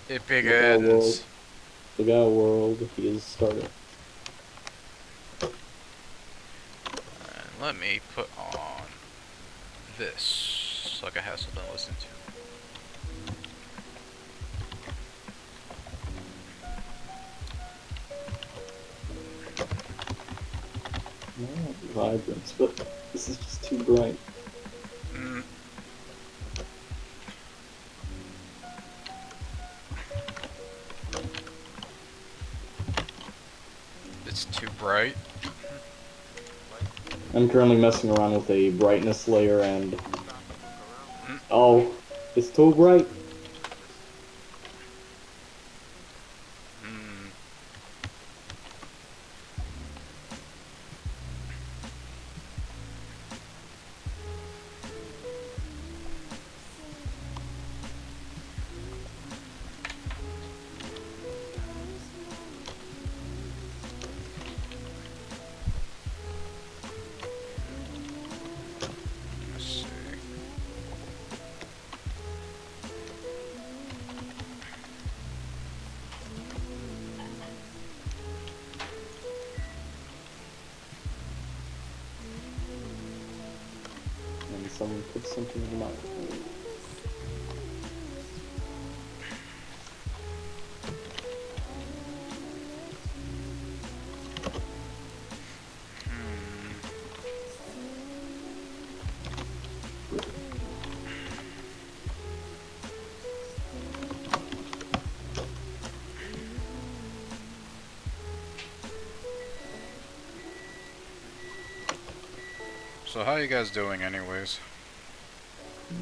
It Look our world. begins. Look our world. He is started. And let me put on this so I can have something to listen to. No, vibrance, but this is just too bright. Mm, it's too bright. I'm currently messing around with a brightness layer and Mm, oh, it's too bright. mm. Let's see. And someone put something in the microphone. Hmm. So how you guys doing, anyways?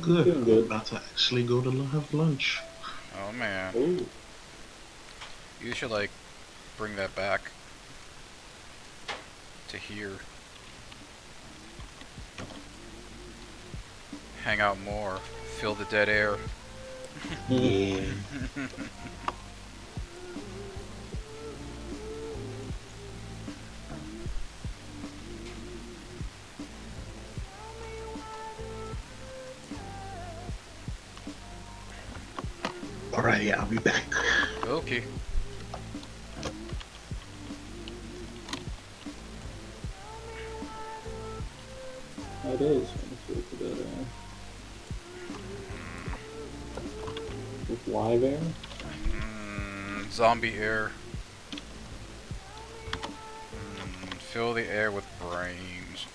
Good. Doing I'm good. about to actually go to have lunch. Oh man, Oh, you should like bring that back to here. Hang out more. Feel the dead air. Yeah. Alrighty, I'll be back. Okay. it is. Let me see what the dead with live air. Zombie air. Fill the air with brains.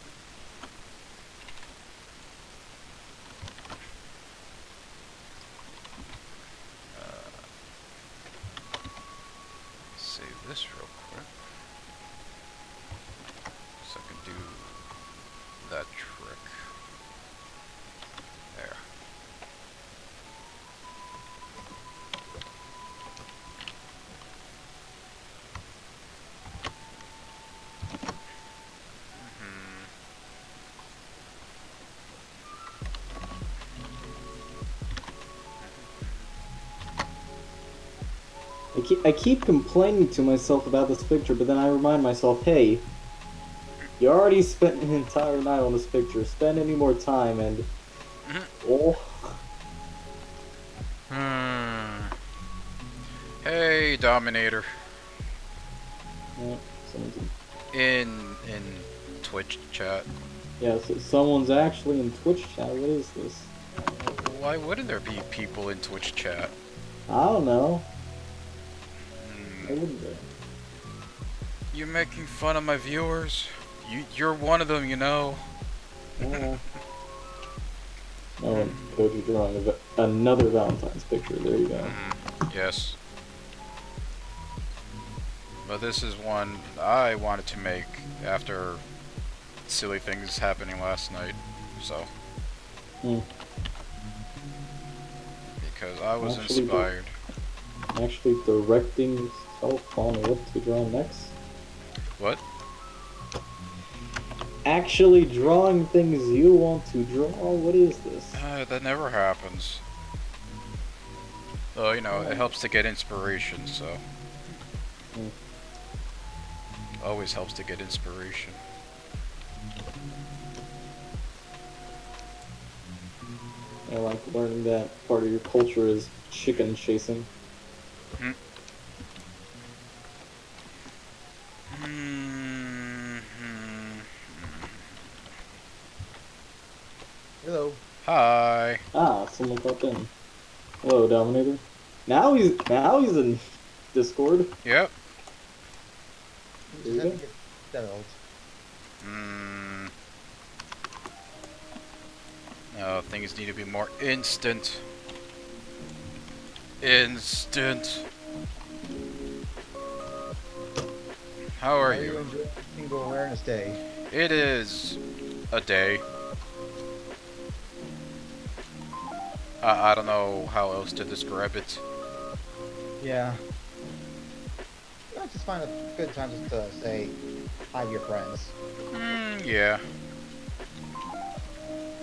Save this real quick so I can do that trick. There. I keep complaining to myself about this picture, but then I remind myself, hey, you already spent an entire night on this picture. Spend any more time and oh, Hmm. Hey, Dominator. yeah, someone's In Twitch chat. yeah, so someone's actually in Twitch chat. What is this? Why wouldn't there be people in Twitch chat? I don't know. Hmm. Why wouldn't there? You making fun of my viewers? You're one of them, you know. Oh, oh, and Koji drawing another Valentine's picture. There you go. Yes. But this is one I wanted to make after silly things happening last night. So, Hmm. because I was Actually, inspired. actually directing yourself on what to draw next. What? Actually drawing things you want to draw. What is this? That never happens. Though, you know, it Oh. helps to get inspiration, so. Hmm. Always helps to get inspiration. I like learning that part of your culture is chicken chasing. Hello. Hi. Ah, someone popped in. Hello, Dominator. Now he's in Discord. Yep. There Just you have to go. get settled. Mm. No, things need to be more instant. Instant. How are How you? enjoying Single Awareness Day? It is a day. I don't know how else to describe it. Yeah. I just find a good time just to say hi to your friends. Yeah.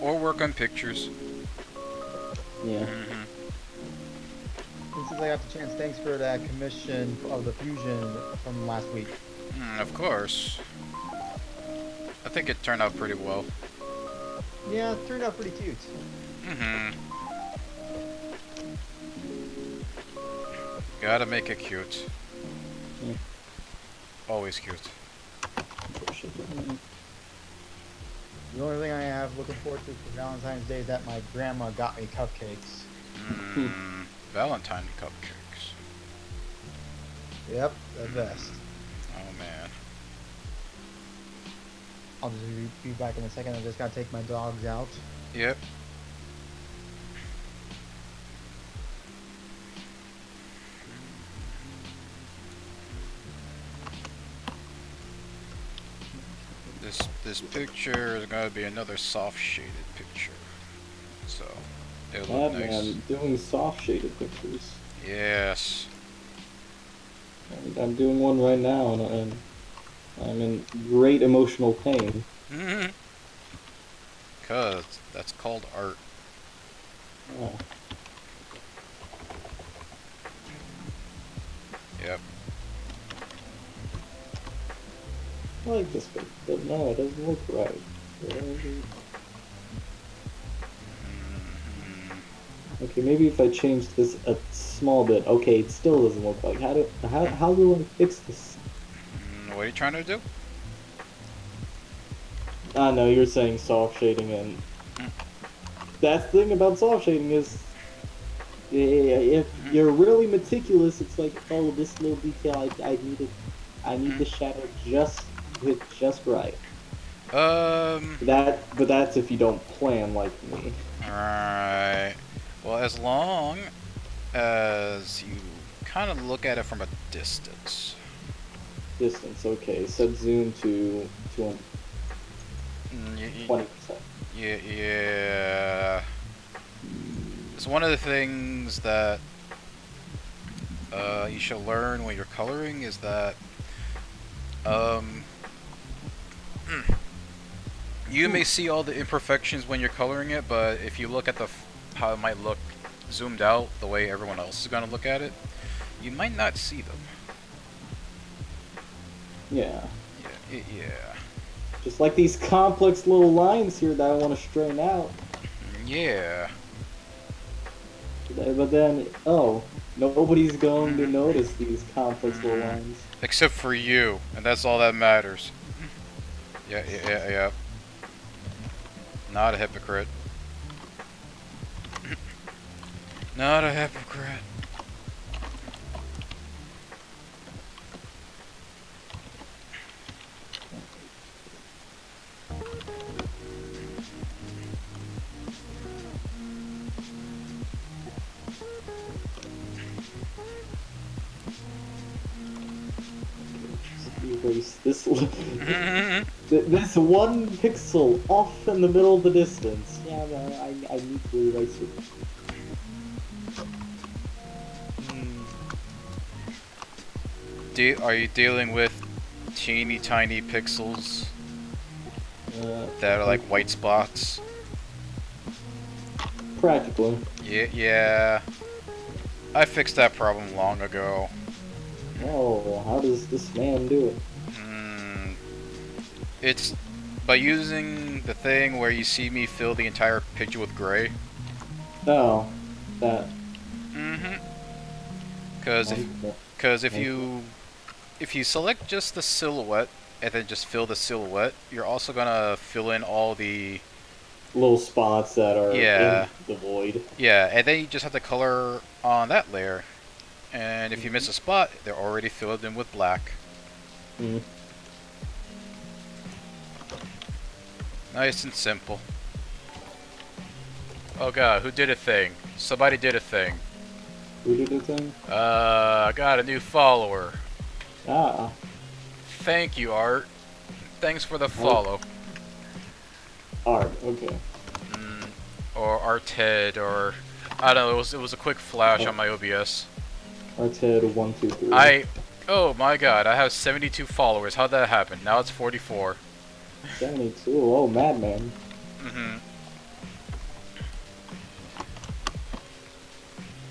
Or work on pictures. Yeah. Hmm. And since I got the chance, thanks for that commission of the fusion from last week. Of course. I think it turned out pretty well. Yeah, it turned out pretty cute. Mm-hmm. Gotta make it cute. Yeah. Always cute. The only thing I have looking forward to for Valentine's Day is that my grandma got me cupcakes. Valentine cupcakes. Yep, the best. Oh man. I'll just be back in a second. I just gotta take my dogs out. Yep. This picture is gonna be another soft shaded picture. So it'll look nice. Madman doing soft shaded pictures. Yes. And I'm doing one right now, and I'm in great emotional pain. Cause that's called art. Oh. Yep. I like this picture, but no, it doesn't look right. Okay, maybe if I change this a small bit. Okay, it still doesn't look like. How do I fix this? What are you trying to do? Ah, no, you're saying soft shading, and that's the thing about soft shading is, if you're really meticulous, it's like, oh, this little detail, I need the shadow just right. But that's if you don't plan like me. Alright. Well, as long as you kind of look at it from a distance. Distance, okay. Set zoom to 20%. Yeah. It's one of the things that you should learn when you're coloring is that you may see all the imperfections when you're coloring it, but if you look at how it might look zoomed out the way everyone else is going to look at it, you might not see them. Yeah. Yeah. Just like these complex little lines here that I want to straighten out. Yeah. But then, oh, nobody's going to notice these complex little lines. Except for you, and that's all that matters. Yeah. Not a hypocrite. Not a hypocrite. Erase this this one pixel off in the middle of the distance. Yeah, no, I need to erase it. Are you dealing with teeny tiny pixels that are like white spots? Practically. Yeah. I fixed that problem long ago. Oh, how does this man do it? It's by using the thing where you see me fill the entire picture with gray. Oh, that. Because if you select just the silhouette and then just fill the silhouette, you're also gonna fill in all the little spots that are Yeah. in the void. yeah, and then you just have to color on that layer. And if you miss a spot, they're already filled in with black. Mm. Nice and simple. Oh god, who did a thing? Somebody did a thing. Who did the thing? I got a new follower. Ah, Thank you, Art. Thanks for the follow. art. Okay. Or Arted, or I don't know. It was a quick flash on my OBS. Arted 123. Oh my god, I have 72 followers. How'd that happen? Now it's 44. 72. Oh, madman. Mm-hmm.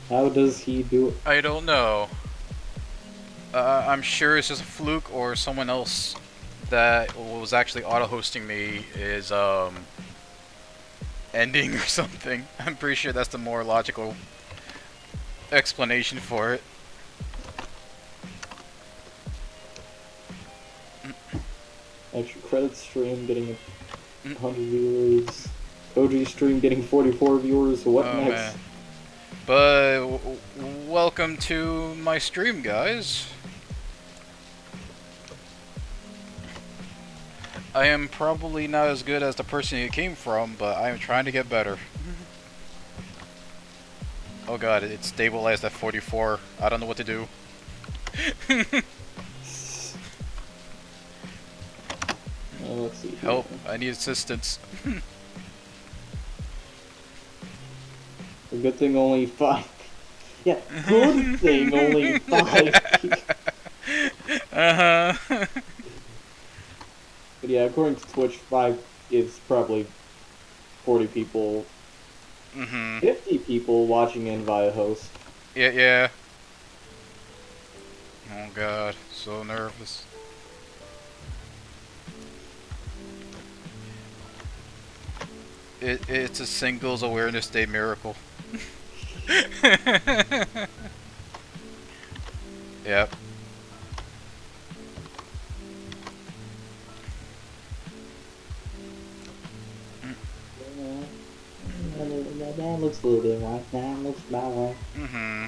How does he do it? I don't know. I'm sure it's just a fluke, or someone else that was actually auto-hosting me is ending or something. I'm pretty sure that's the more logical explanation for it. Extra credit stream getting 100 viewers. OG stream getting 44 viewers. What Oh, next? man. But welcome to my stream, guys. I am probably not as good as the person you came from, but I am trying to get better. Oh god, it's stabilized at 44. I don't know what to do. Let's see. here. Help, I need assistance. A good thing only 5. Yeah, good thing only 5. Uh-huh. But yeah, according to Twitch, 5 is probably 40 people, Mm-hmm. 50 people watching in via host. Yeah. Oh god, so nervous. It's a Singles Awareness Day miracle. Yep. That looks a little bit right. That looks about right. Mm-hmm.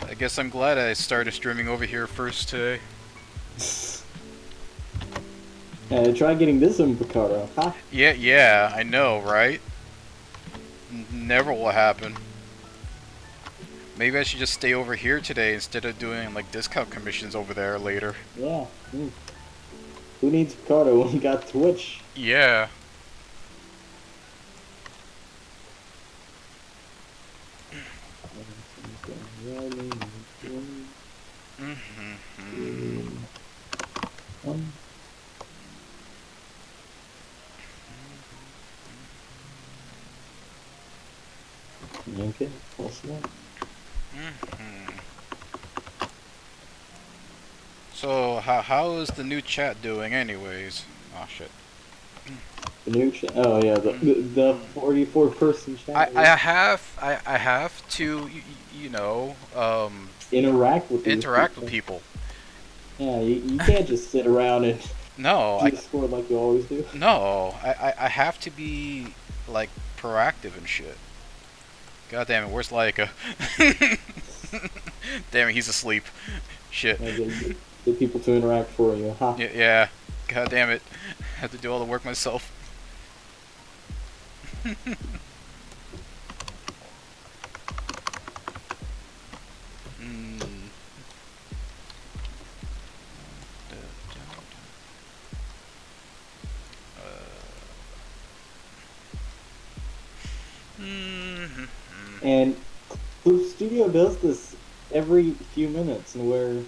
I guess I'm glad I started streaming over here first today. Try getting this in Picardo, huh? Yeah, I know, right? Never will happen. Maybe I should just stay over here today instead of doing like discount commissions over there later. Yeah. Who needs Picardo when you got Twitch? Yeah. Okay, what's that? So how is the new chat doing, anyways? Oh shit. The new chat? Oh yeah, the 44-person chat. I have to you know interact with these interact with people. Yeah, you can't just sit around and No, Discord like you always do. No, I have to be like proactive and shit. God damn it, where's Laika? Damn it, he's asleep. Shit. Get people to interact for you, huh? Yeah. God damn it. I have to do all the work myself. And Clue Studio does this every few minutes, and where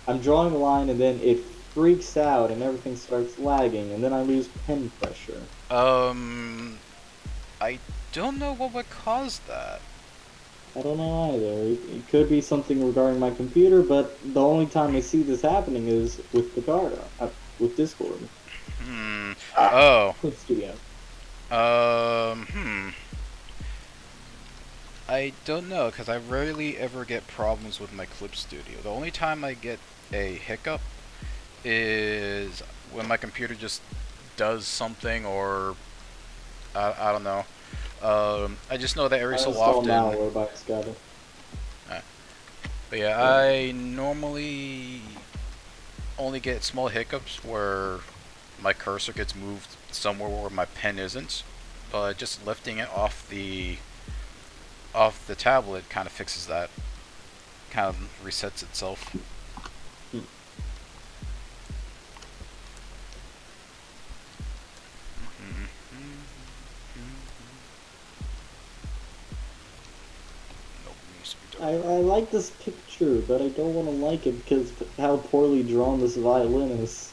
I'm drawing a line and then it freaks out and everything starts lagging, and then I lose pen pressure. I don't know what would cause that. I don't know either. It could be something regarding my computer, but the only time I see this happening is with Picardo, with Discord. Hmm. Oh. Clip Studio. Hmm. I don't know, because I rarely ever get problems with my Clip Studio. The only time I get a hiccup is when my computer just does something, or I don't know. I just know that every I so install often. malware by Scada. But yeah, I normally only get small hiccups where my cursor gets moved somewhere where my pen isn't. But just lifting it off the tablet kind of fixes that. Kind of resets itself. Nope, needs to be I done. like this picture, but I don't want to like it because of how poorly drawn this violin is.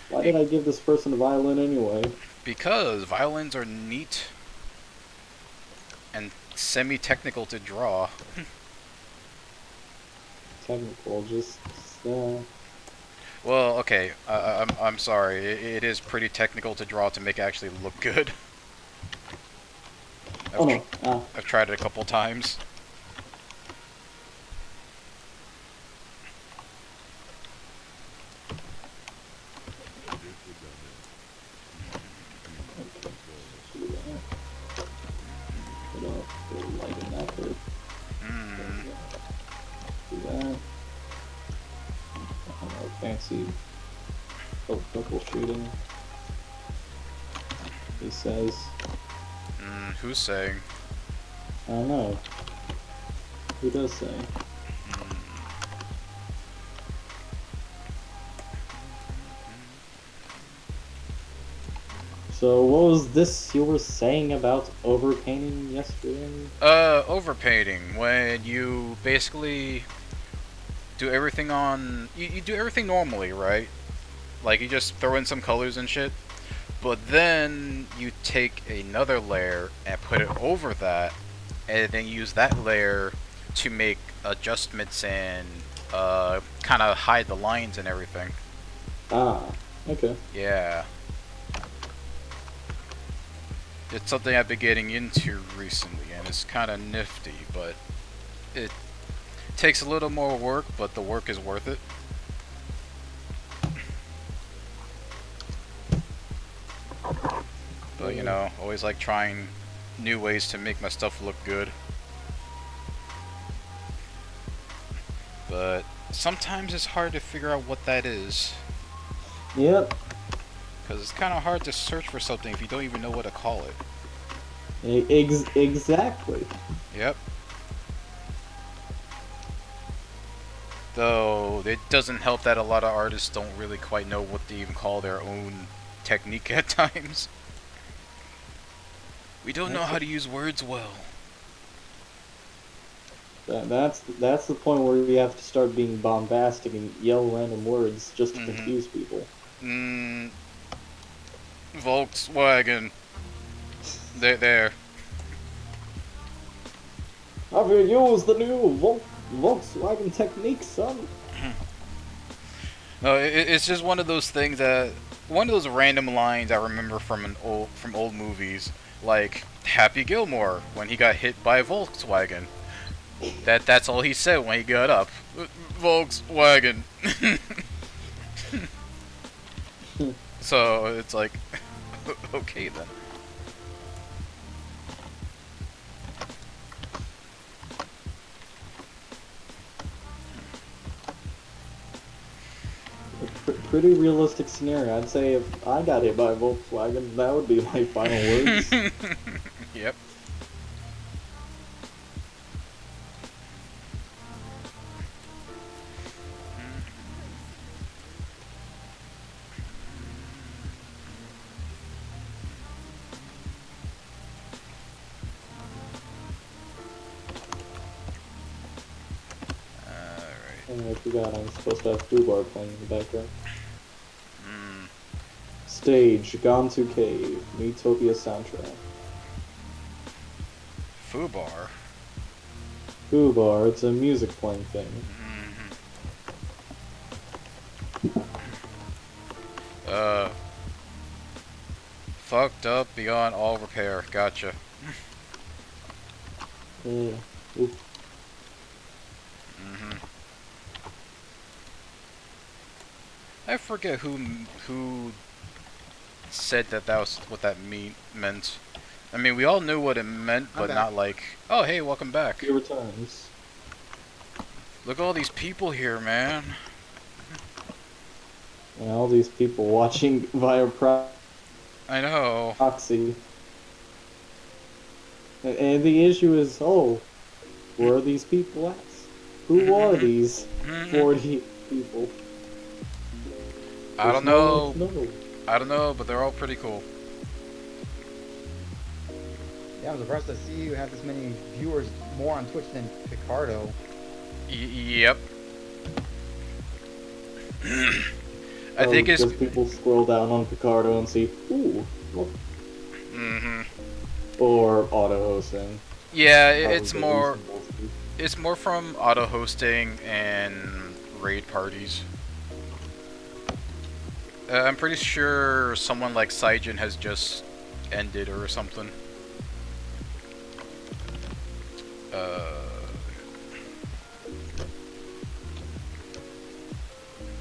Why did I give this person a violin anyway? Because violins are neat and semi-technical to draw. Technical, just Well, okay, I'm sorry. It is pretty technical to draw to make it actually look good. oh no, I've tried it a couple times. you know, lighting that for Hmm. do that. Fancy troubleshooting. He says, Who's saying? I don't know. Who does say? So what was this you were saying about overpainting yesterday? Overpainting. When you basically do everything on... You do everything normally, right? Like, you just throw in some colors and shit. But then you take another layer and put it over that, and then use that layer to make adjustments and kind of hide the lines and everything. Ah, okay. Yeah. It's something I've been getting into recently, and it's kind of nifty, but it takes a little more work, but the work is worth it. But, you know, always like trying new ways to make my stuff look good. But sometimes it's hard to figure out what that is. Yep. Because it's kind of hard to search for something if you don't even know what to call it. Exactly. Yep. Though, it doesn't help that a lot of artists don't really quite know what to even call their own technique at times. We don't know how to use words well. That's the point where you have to start being bombastic and yell random words just to confuse people. Volkswagen. There. Have you used the new Volkswagen technique, son? No, it's just one of those things that... One of those random lines I remember from old movies. Like, Happy Gilmore, when he got hit by a Volkswagen. That's all he said when he got up. Volkswagen. So, it's like... Okay, then. Pretty realistic scenario. I'd say if I got hit by a Volkswagen, that would be my final words. Yep. And I forgot I'm supposed to have Fubar playing in the background. Stage, Gone to Cave, Metopia soundtrack. Fubar. Fubar, it's a music playing thing. Fucked up beyond all repair. Gotcha. Oof. hmm I forget who said that was what that meant. I mean, we all knew what it meant, I'm but back. not like, oh, hey, welcome back. He returns. Look at all these people here, man. And all these people watching via I know. proxy. And the issue is, oh, where are these people at? Who are these 40 people? I don't There's no know. way to know. I don't know, but they're all pretty cool. Yeah, I'm surprised to see you have this many viewers more on Twitch than Picardo. Yep. I think it's. Because people scroll down on Picardo and see, ooh, look. hmm Or auto hosting. Yeah, That it's was the more. reasonable to- It's more from auto hosting and raid parties. I'm pretty sure someone like Saijin has just ended or something.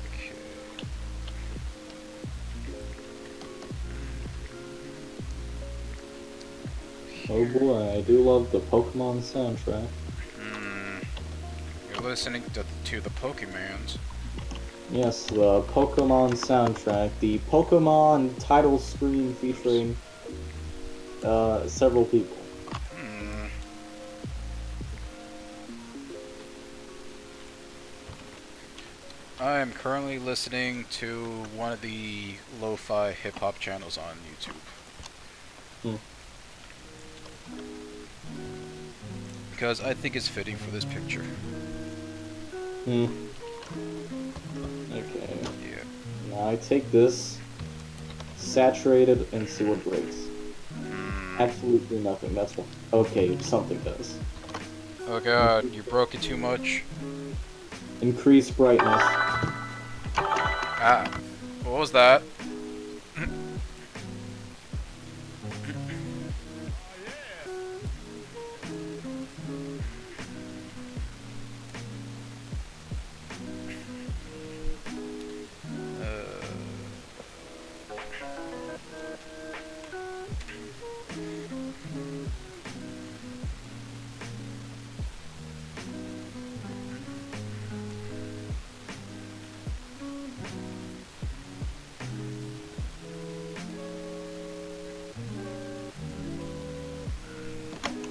Okay. Oh boy, I do love the Pokemon soundtrack. You're listening to the Pokemons. Yes, the Pokemon soundtrack. The Pokemon title screen featuring several people. Hmm. I am currently listening to one of the lo-fi hip-hop channels on YouTube. Hmm. Because I think it's fitting for this picture. Hmm. Okay. Yeah. Now I take this, saturate it, and see what breaks. Absolutely nothing. That's what. Okay, something does. Oh god, you broke it too much. Increase brightness. Ah. What was that?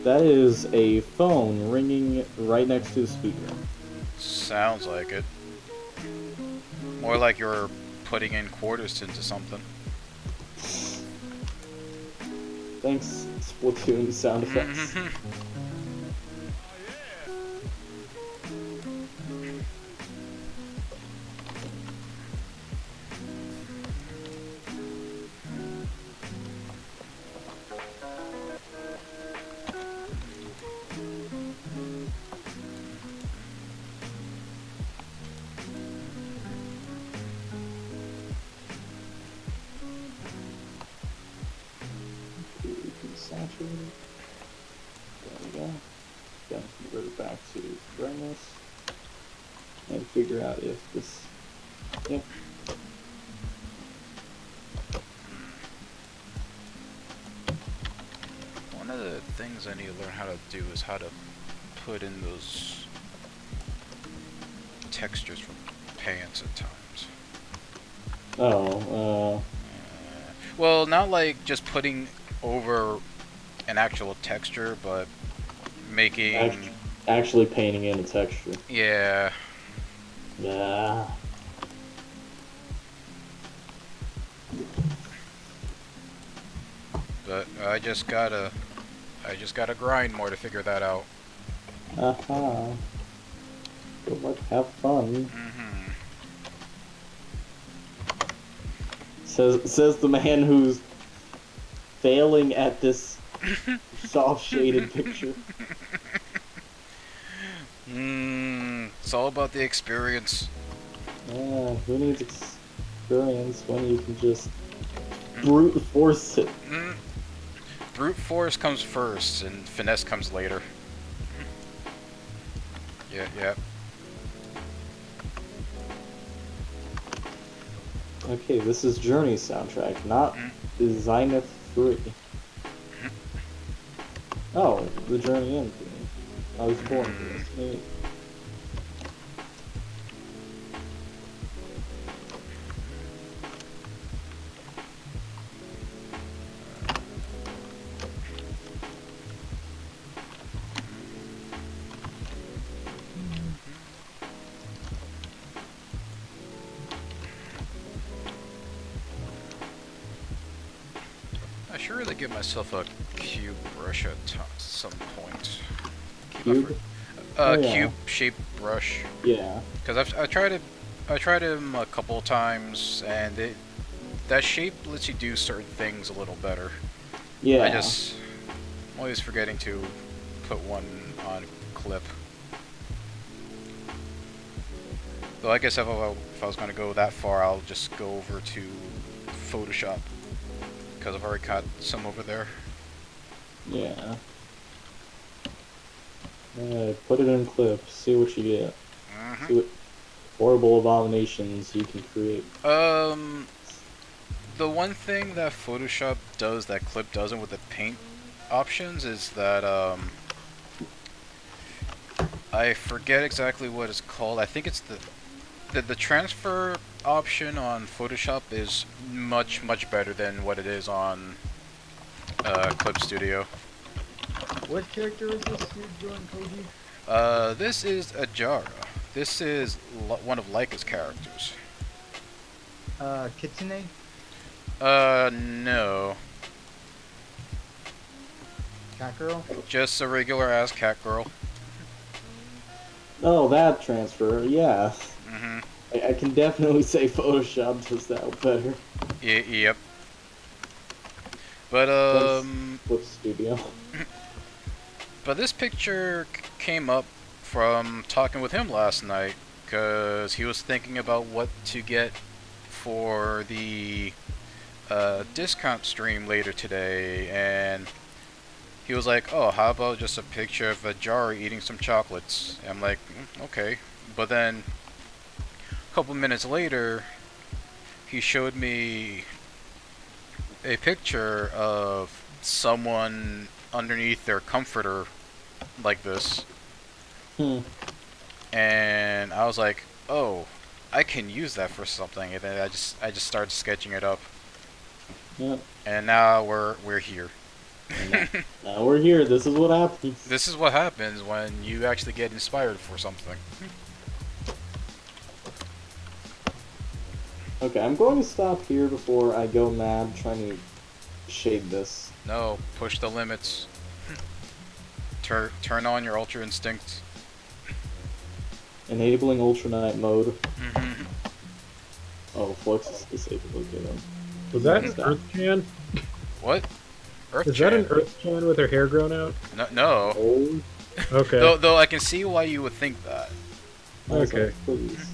That is a phone ringing right next to the speaker. Sounds like it. More like you're putting in quarters into something. Thanks, Splatoon sound effects. Saturated. There we go. Then convert it back to brightness. And figure out if this. Yep. One of the things I need to learn how to do is how to put in those textures from pants at times. Oh, Well, not like just putting over an actual texture, but making... actually painting in a texture. Yeah. Yeah. But I just gotta grind more to figure that out. Aha. Good luck, have fun. Says the man who's failing at this soft shaded picture. It's all about the experience. Who needs experience when you can just brute force it. Mm. Brute force comes first, and finesse comes later. Yeah, yeah. Okay, this is Journey soundtrack, not Zenith 3. Oh, the Journey End theme. I was born for this. Neat. I should really give myself a cube brush at some point. Cube? Oh, yeah. Cube-shaped brush. Yeah. Because I tried him a couple of times, and that shape lets you do certain things a little better. Yeah. I'm always forgetting to put one on clip. Though I guess if I was going to go that far, I'll just go over to Photoshop, because I've already got some over there. Yeah. Put it in clip, see what you get. See what horrible abominations you can create. The one thing that Photoshop does that Clip doesn't with the paint options is that, I forget exactly what it's called. I think it's the transfer option on Photoshop is much better than what it is on Clip Studio. What character is this you're doing, Koji? This is Ajara. This is one of Laika's characters. Kitsune? No. Cat girl? Just a regular ass cat girl. Oh, that transfer, yeah. Mm-hmm. I can definitely say Photoshop does that better. Yep. But, Flip Studio. But this picture came up from talking with him last night, because he was thinking about what to get for the discount stream later today, and he was like, oh, how about just a picture of Ajara eating some chocolates? And I'm like, okay. But then, a couple minutes later, he showed me a picture of someone underneath their comforter like this. And I was like, oh, I can use that for something. And then I just started sketching it up. Yep. And now we're here. Now we're here. This is what happens. This is what happens when you actually get inspired for something. Okay, I'm going to stop here before I go mad trying to shade this. No, push the limits. Turn on your Ultra Instinct. Enabling Ultra Night mode. Mm-hmm. Oh, Flux is disabled. Okay, then. Was that an Earth-chan? What? Is that an Earth-chan with her hair grown out? No. Oh, Okay. Though I can see why you would think that. Okay. Please.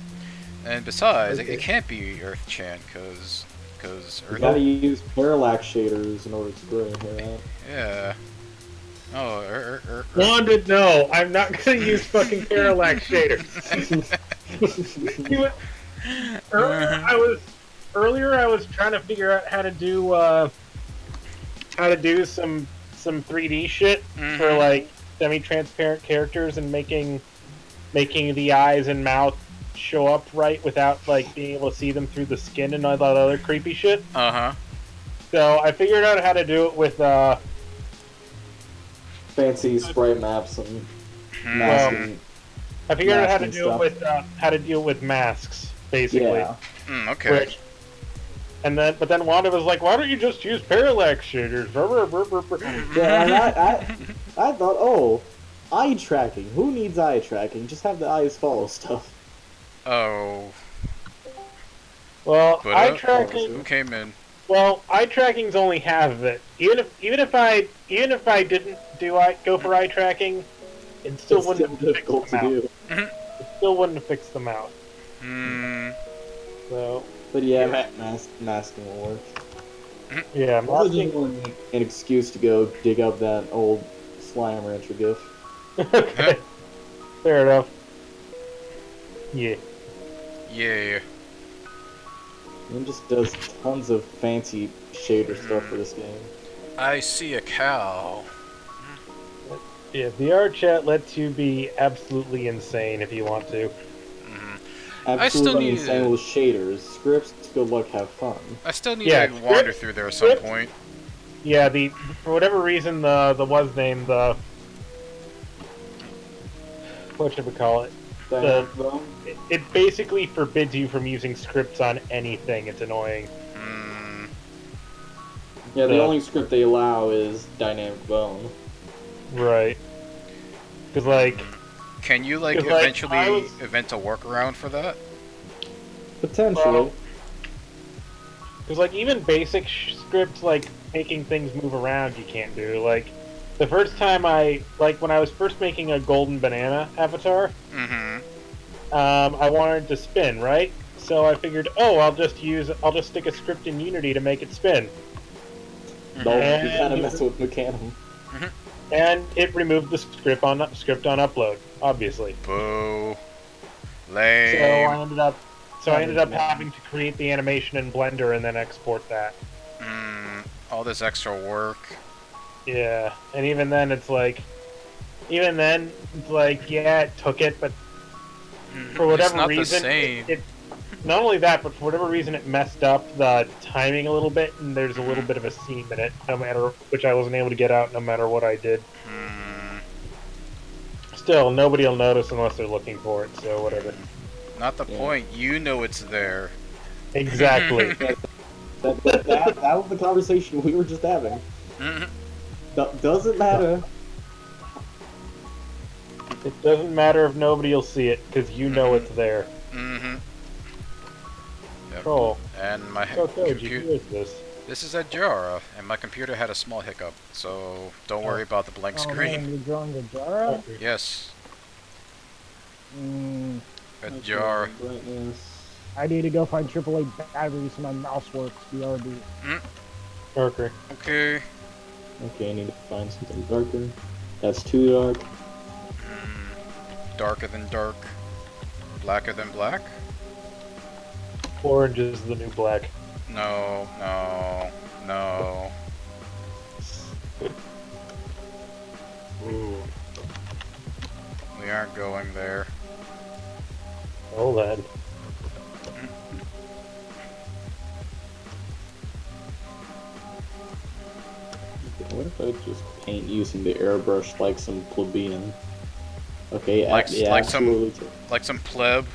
And besides, Okay. it can't be Earth-chan, because You Earth... gotta use parallax shaders in order to grow your hair out. Yeah. Oh, Wanda, no, I'm not gonna use fucking parallax shaders. Earlier I was trying to figure out how to do some 3D shit for like semi-transparent characters and making the eyes and mouth show up right without like being able to see them through the skin and all that other creepy shit. Uh-huh. So I figured out how to do it with Fancy sprite maps and Hmm. masking. I figured out how to masking do it with deal with masks, basically. Yeah. Okay. Which, but then Wanda was like, "Why don't you just use parallax shaders?" Brr, brr, brr, brr, brr. Yeah, and I thought, oh, eye tracking. Who needs eye tracking? Just have the eyes follow stuff. Oh. Well, But, eye who tracking. came in? Well, eye tracking's only half of it. Even if I didn't go for eye tracking, it still It's wouldn't still have difficult fixed to them out. do. It still wouldn't have fixed them out. Hmm. So But yeah, masking will work. Yeah, I was masking. just wanting an excuse to go dig up that old Slime Rancher gif. Okay, fair enough. Yeah. Yeah. It just does tons of fancy shader stuff for this game. I see a cow. Yeah, VR chat lets you be absolutely insane if you want to. Hmm. Absolutely need insane to- with shaders. Scripts, good luck, have fun. I still need Yeah, to wander script- through there at some script- point. Yeah, for whatever reason the was named the what should we call it? It basically forbids you from using scripts on anything. It's annoying. Mm, Yeah, the the- only script they allow is Dynamic Bone. Right. Because like can you like 'Cause, like, eventually I was- invent a workaround for that? Potentially. Well, Because, like, even basic scripts, like, making things move around, you can't do. Like, the first time when I was first making a golden banana avatar, Mm-hmm. I wanted to spin, right? So I figured, oh, I'll just stick a script in Unity to make it spin. No, you And- gotta mess with Mechanum. And it removed the script on upload, obviously. Boo. So Lame. I ended up having to create the animation in Blender and then export that. All this extra work. Yeah, and even then, it's like, yeah, it took it, but for whatever it's not reason, the same. it not only that, but for whatever reason, it messed up the timing a little bit, and there's a little bit of a seam in it, which I wasn't able to get out no matter what I did. Mm, Still, nobody will notice unless they're looking for it, so whatever. not the Yeah. point. You know it's there. Exactly. That was the conversation we were just having. Mhm. Doesn't matter. It doesn't matter if nobody will see it, because you know it's there. Mm-hmm. Yep. Troll. And my So, Koji, who computer. is this? This is a Jara, and my computer had a small hiccup, so don't worry about the blank Oh screen. man, you're drawing a Jara? Yes, Mm, a Jara. Brightness. I need to go find AAA batteries so my mouse works. BRB. Okay. Okay. Okay, I need to find something darker. That's too dark. Darker than dark. Blacker than black? Orange is the new black. No, no, no. Ooh. We aren't going there. Hold on. What if I just paint using the airbrush like some plebeian? Okay, Like- yeah, like some- absolutely. Like some pleb?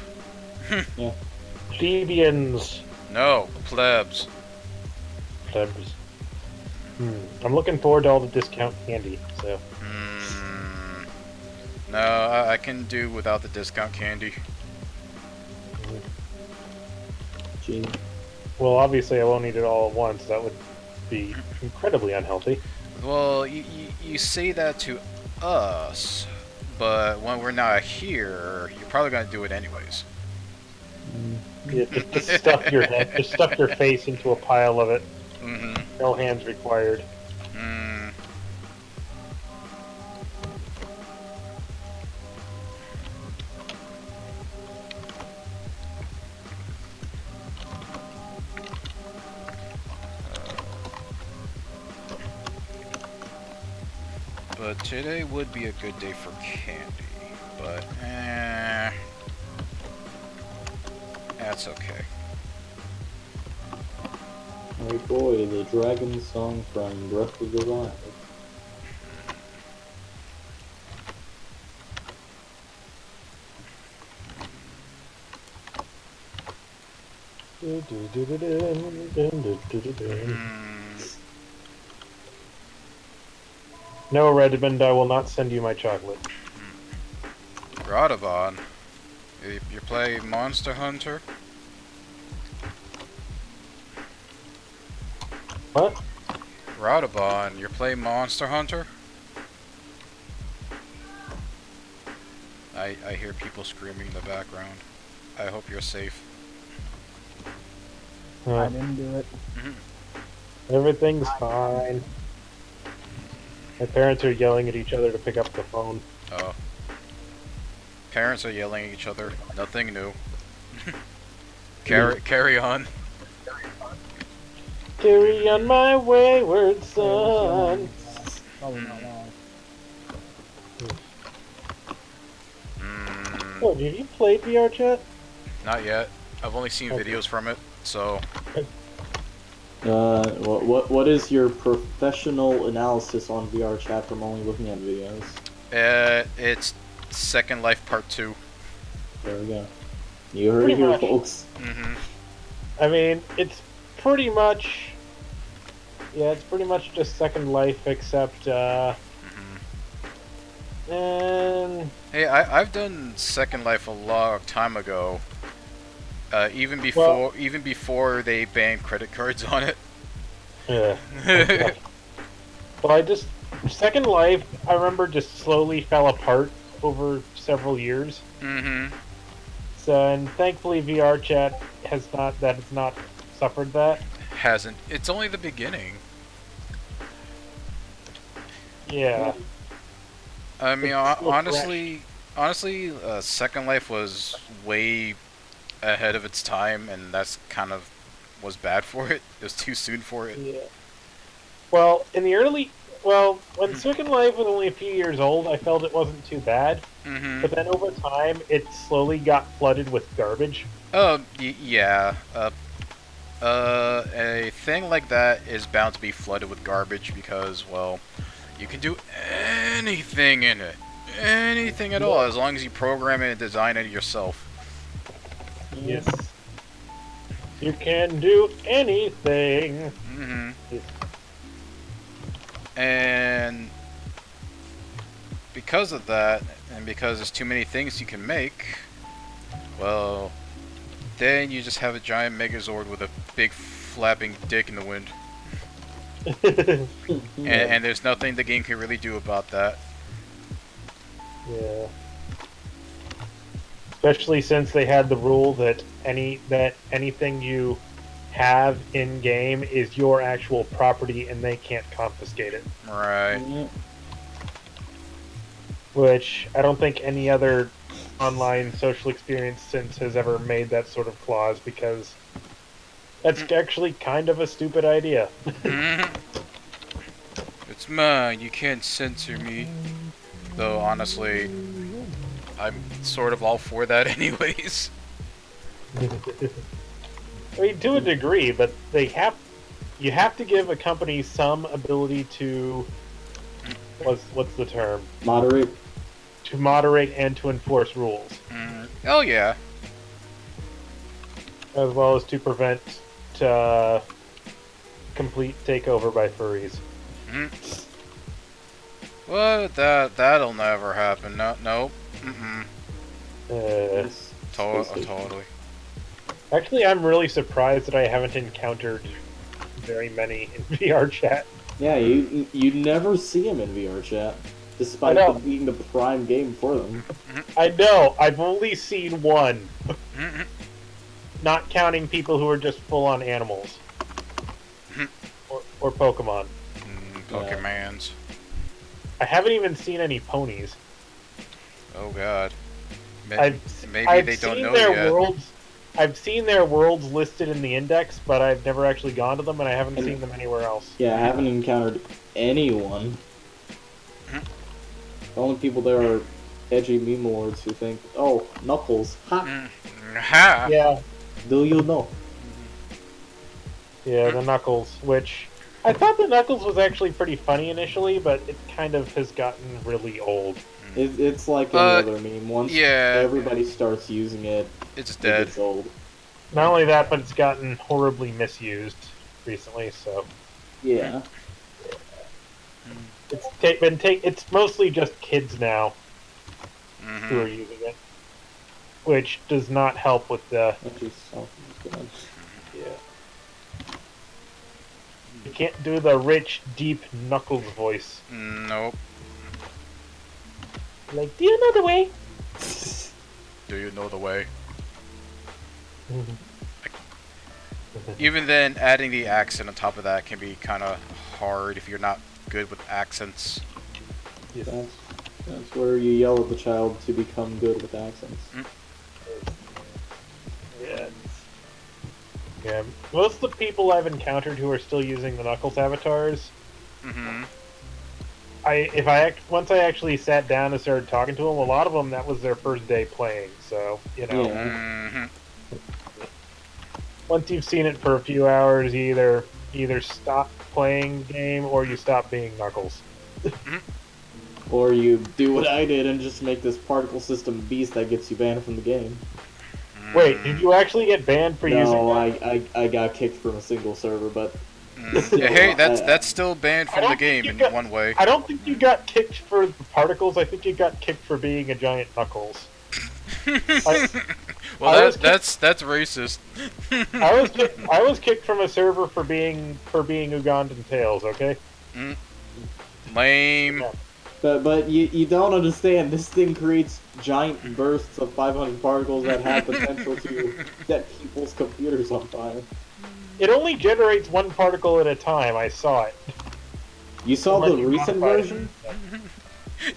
Plebeians. No, plebs. Plebs. I'm looking forward to all the discount candy, so. No, I can do without the discount candy. Gee. Well, obviously I won't eat it all at once. That would be incredibly unhealthy. Well, you say that to us, but when we're not here, you're probably gonna do it anyways. Yeah, just stuff your face into a pile of it. Mm-hmm. No hands required. Mm. But today would be a good day for candy, but that's okay. Oh boy, the dragon song from Breath of the Wild. No, Redmond, I will not send you my chocolate. Radavon, you play Monster Hunter? What? Radavon, you play Monster Hunter? I hear people screaming in the background. I hope you're safe. I didn't do it. Everything's fine. My parents are yelling at each other to pick up the phone. Oh. Parents are yelling at each other. Nothing new. Carry on. Carry on my wayward son. Probably not long. Oh, have you played VR Chat? Not yet. I've only seen Okay. videos from it, so What is your professional analysis on VR chat from only looking at videos? it's Second Life Part 2. There we go. You heard it Pretty here, much. folks. Mm-hmm. I mean, it's pretty much. Yeah, it's pretty much just Second Life, except, and Hey, I've done Second Life a long time ago. Even before they banned credit cards on it. yeah. Well, Second Life, I remember just slowly fell apart over several years. Mm-hmm. So, and thankfully, VR Chat has not suffered that. Hasn't. It's only the beginning. Yeah. I mean, It's still honestly, Second Life was way ahead of its time, and that's kind of was bad for it. It was too soon for it. Yeah. Well, when Second Life was only a few years old, I felt it wasn't too bad. Mm-hmm. But then over time, it slowly got flooded with garbage. Oh, yeah. A thing like that is bound to be flooded with garbage because, well, you can do anything in it. Anything at all, as long as you program it and design it yourself. Yes. You can do anything. Mm-hmm. And because of that, and because there's too many things you can make, well, then you just have a giant Megazord with a big flapping dick in the wind. And there's nothing the game can really do about that. Yeah. Especially since they had the rule that anything you have in game is your actual property and they can't confiscate it. Right. Which I don't think any other online social experience since has ever made that sort of clause, because that's actually kind of a stupid idea. It's mine, you can't censor me. Though, honestly, I'm sort of all for that anyways. I mean, to a degree, but you have to give a company some ability to, what's the term? Moderate. To moderate and to enforce rules, Oh yeah. as well as to prevent complete takeover by furries. Well, that'll never happen. Nope. Mm-mm. Yes. Totally. Actually, I'm really surprised that I haven't encountered very many in VR chat. Yeah, you never see them in VR chat, despite I know. them being the prime game for them. I know, I've only seen one. Not counting people who are just full-on animals. Or Pokemon. Pokemans. I haven't even seen any ponies. Oh god. I've Maybe they don't seen know their yet. worlds. I've seen their worlds listed in the index, but I've never actually gone to them, and I haven't seen them anywhere else. Yeah, I haven't encountered anyone. The only people there are edgy meme lords who think, oh, Knuckles, ha, Ha! Yeah, do you know? yeah, the Knuckles, which I thought the Knuckles was actually pretty funny initially, but it kind of has gotten really old. It's like any other meme. Once yeah. everybody starts using it, It's it dead. gets old. Not only that, but it's gotten horribly misused recently. So Yeah. it's mostly just kids now who are Mm-hmm. using it, which does not help with the Which is so good. yeah. You can't do the rich, deep Knuckles voice. Nope. Like, do you know the way? Do you know the way? Even then, adding the accent on top of that can be kind of hard if you're not good with accents. That's where you yell at the child to become good with accents. Yeah. Yeah. Most of the people I've encountered who are still using the Knuckles avatars, Mm-hmm. once I actually sat down and started talking to them, a lot of them that was their first day playing. So you know, Yeah. Mm-hmm. once you've seen it for a few hours, you either stop playing the game or you stop being Knuckles. Or you do what I did and just make this particle system beast that gets you banned from the game. Wait, did you actually get banned for using No, that? I got kicked from a single server, but Yeah, hey, that's still banned I from don't the game think in you got- one way. I don't think you got kicked for the particles. I think you got kicked for being a giant Knuckles. Well, I was that's racist. I was kicked from a server for being Ugandan Tails. Okay. Lame. Yeah. but you don't understand. This thing creates giant bursts of 500 particles that have potential to set people's computers on fire. It only generates one particle at a time. I saw it. You saw Unless the you recent modify it. version?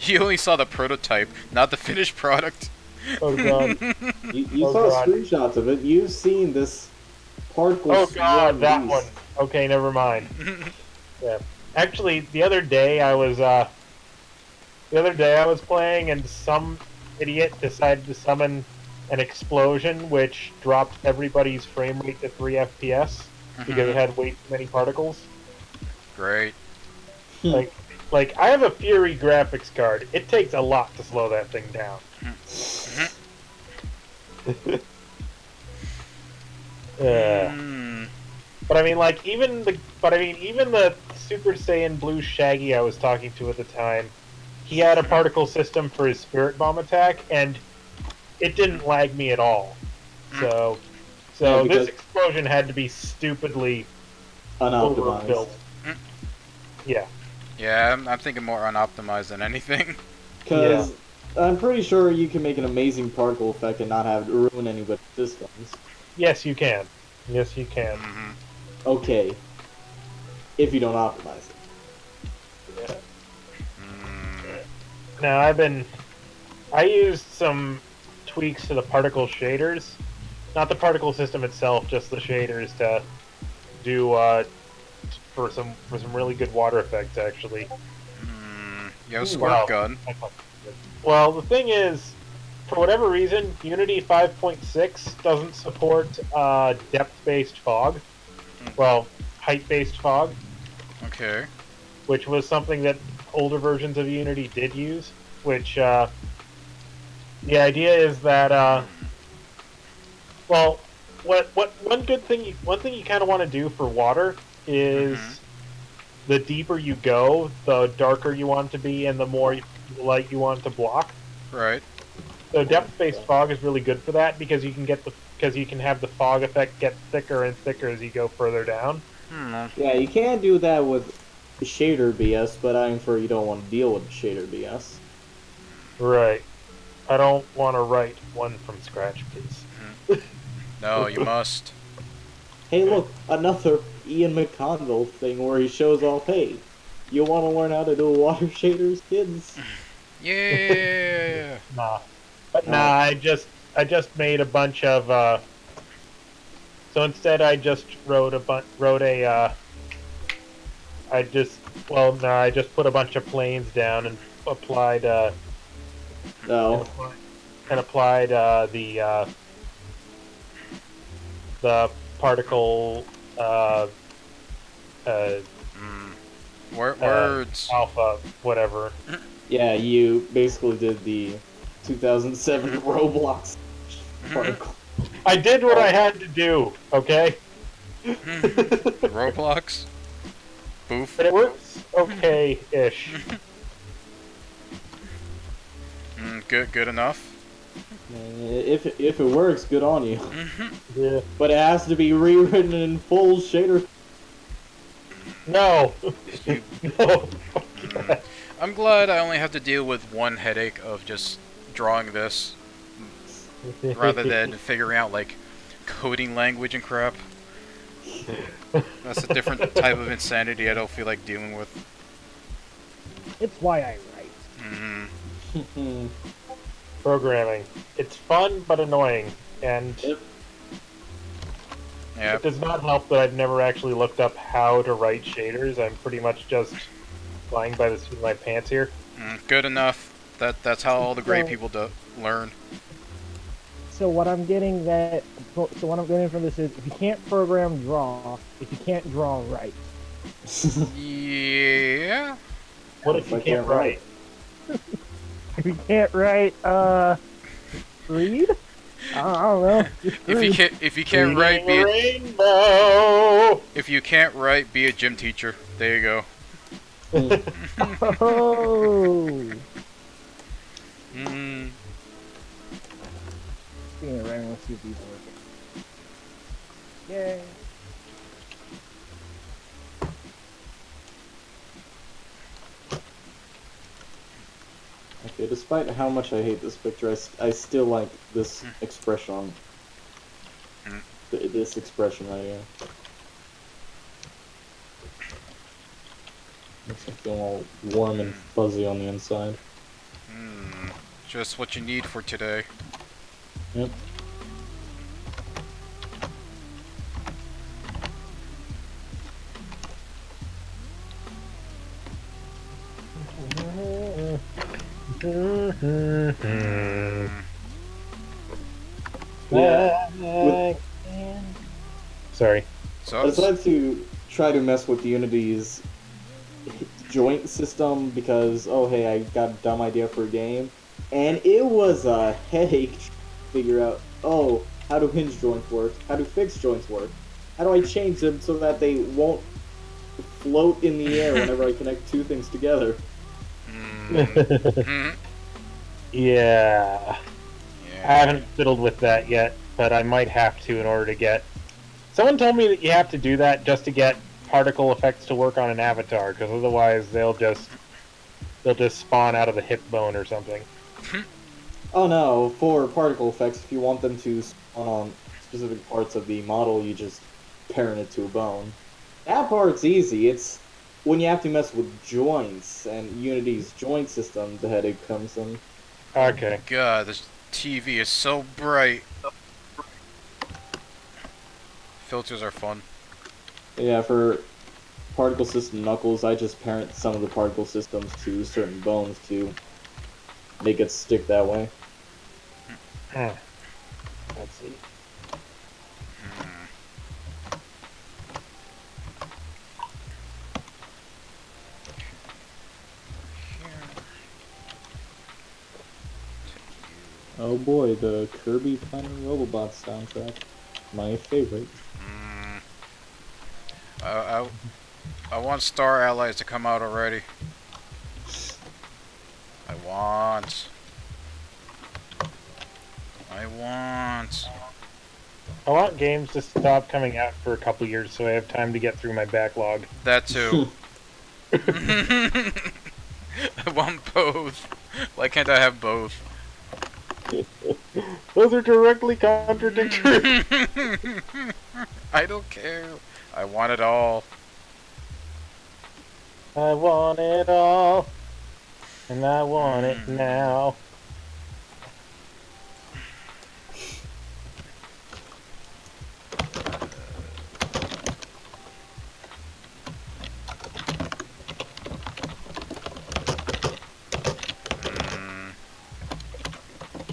You only saw the prototype, not the finished product. Oh god. You Oh, saw God. screenshots of it. You've seen this particle. Oh god, swarm that beast. one. Okay, never mind. Yeah. Actually, the other day I was playing and some idiot decided to summon an explosion which dropped everybody's frame rate to 3 FPS because it had way too many particles. Great. Like I have a Fury graphics card. It takes a lot to slow that thing down. Mm. But I mean, like even the Super Saiyan Blue Shaggy I was talking to at the time, he had a particle system for his Spirit Bomb attack, and it didn't lag me at all. So Yeah, because- this explosion had to be stupidly Unoptimized. overbuilt. Yeah. Yeah, I'm thinking more unoptimized than anything. Because I'm pretty sure you can make an amazing particle effect and not have it ruin anybody's systems. Yes, you can. Yes, you can. Hmm. Okay. If you don't optimize it. Yeah. Mm. Now I used some tweaks to the particle shaders, not the particle system itself, just the shaders to do for some really good water effects actually. Yo, Ooh, squirt wow. gun. Well, the thing is, for whatever reason, Unity 5.6 doesn't support depth-based fog. Well, height-based fog, Okay. which was something that older versions of Unity did use. Which the idea is that well, one thing you kind of want to do for water is the deeper you go, the darker you want it to be, and the more light you want it to block. Right. So depth-based fog is really good for that because you can have the fog effect get thicker and thicker as you go further down. Yeah, you can do that with shader BS, but I'm sure you don't want to deal with shader BS. Right. I don't want to write one from scratch, please. No, you must. Hey, look, another Ian McConville thing where he shows off, hey, you want to learn how to do water shaders, kids? Yeah. Nah. But nah, I just made a bunch of so instead I just I just put a bunch of planes down and applied No. the particle Words. alpha whatever. Yeah, you basically did the 2007 Roblox particle. I did what I had to do, okay? Roblox. Boof. But it works okay-ish. Good enough. If it works, good on you. Yeah. But it has to be rewritten in full shader. No. No. I'm glad I only have to deal with one headache of just drawing this rather than figuring out like coding language and crap. That's a different type of insanity I don't feel like dealing with. It's why I write. Hmm. Programming. It's fun but annoying, and Yep. Yeah. it does not help that I've never actually looked up how to write shaders. I'm pretty much just flying by the seat of my pants here. Good enough. That's how all the great So- people learn. So what I'm getting from this is, if you can't program, draw. If you can't draw, write. Yeah. What if you can't write? If you can't write, read? I don't know. Just If you can't write, be Reading rainbow. if you can't write, be a gym teacher. There you go. Oh. Mm. Speaking of writing, let's see if these work. Yay. Okay, despite how much I hate this picture, I still like this expression. Mm. This expression right here. Makes me feel all warm and fuzzy on the inside. Just what you need for today. Yep. Yeah. Sorry. So I decided to try to mess with Unity's joint system because, oh hey, I got a dumb idea for a game, and it was a headache to figure out, oh, how do hinge joints work? How do fixed joints work? How do I change them so that they won't float in the air whenever I connect two things together? Mhm. Yeah. I Yeah. haven't fiddled with that yet, but I might have to in order to get. Someone told me that you have to do that just to get particle effects to work on an avatar, because otherwise they'll just spawn out of the hip bone or something. Oh no, for particle effects, if you want them to spawn on specific parts of the model, you just parent it to a bone. That part's easy. It's when you have to mess with joints and Unity's joint system, the headache comes in. Okay. God, this TV is so bright. Filters are fun. Yeah, for particle system Knuckles, I just parent some of the particle systems to certain bones to make it stick that way. Let's see. Oh boy, the Kirby Planet Robobots soundtrack. My favorite. I want Star Allies to come out already. I want. I want games to stop coming out for a couple years so I have time to get through my backlog. That too. I want both. Why can't I have both? Those are directly contradictory. I don't care. I want it all. I want it all, and I want it now.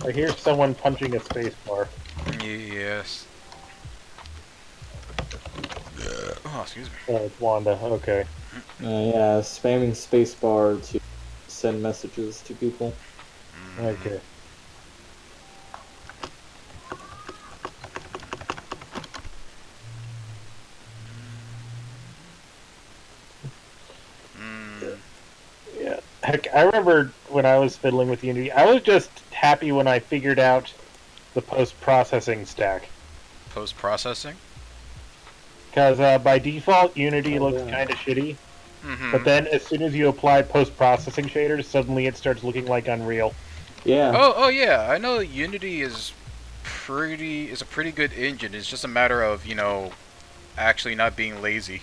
I hear someone punching a space bar. Yes. Oh, excuse me. Oh, it's Wanda. Okay. Yeah, spamming spacebar to send messages to people. Okay. Yeah. Heck, I remember when I was fiddling with Unity, I was just happy when I figured out the post-processing stack. Post-processing? Because by default, Unity Oh, looks yeah. kind of shitty. Mm-hmm. But then as soon as you apply post-processing shaders, suddenly it starts looking like Unreal. Yeah. Oh yeah. I know Unity is a pretty good engine. It's just a matter of, actually not being lazy.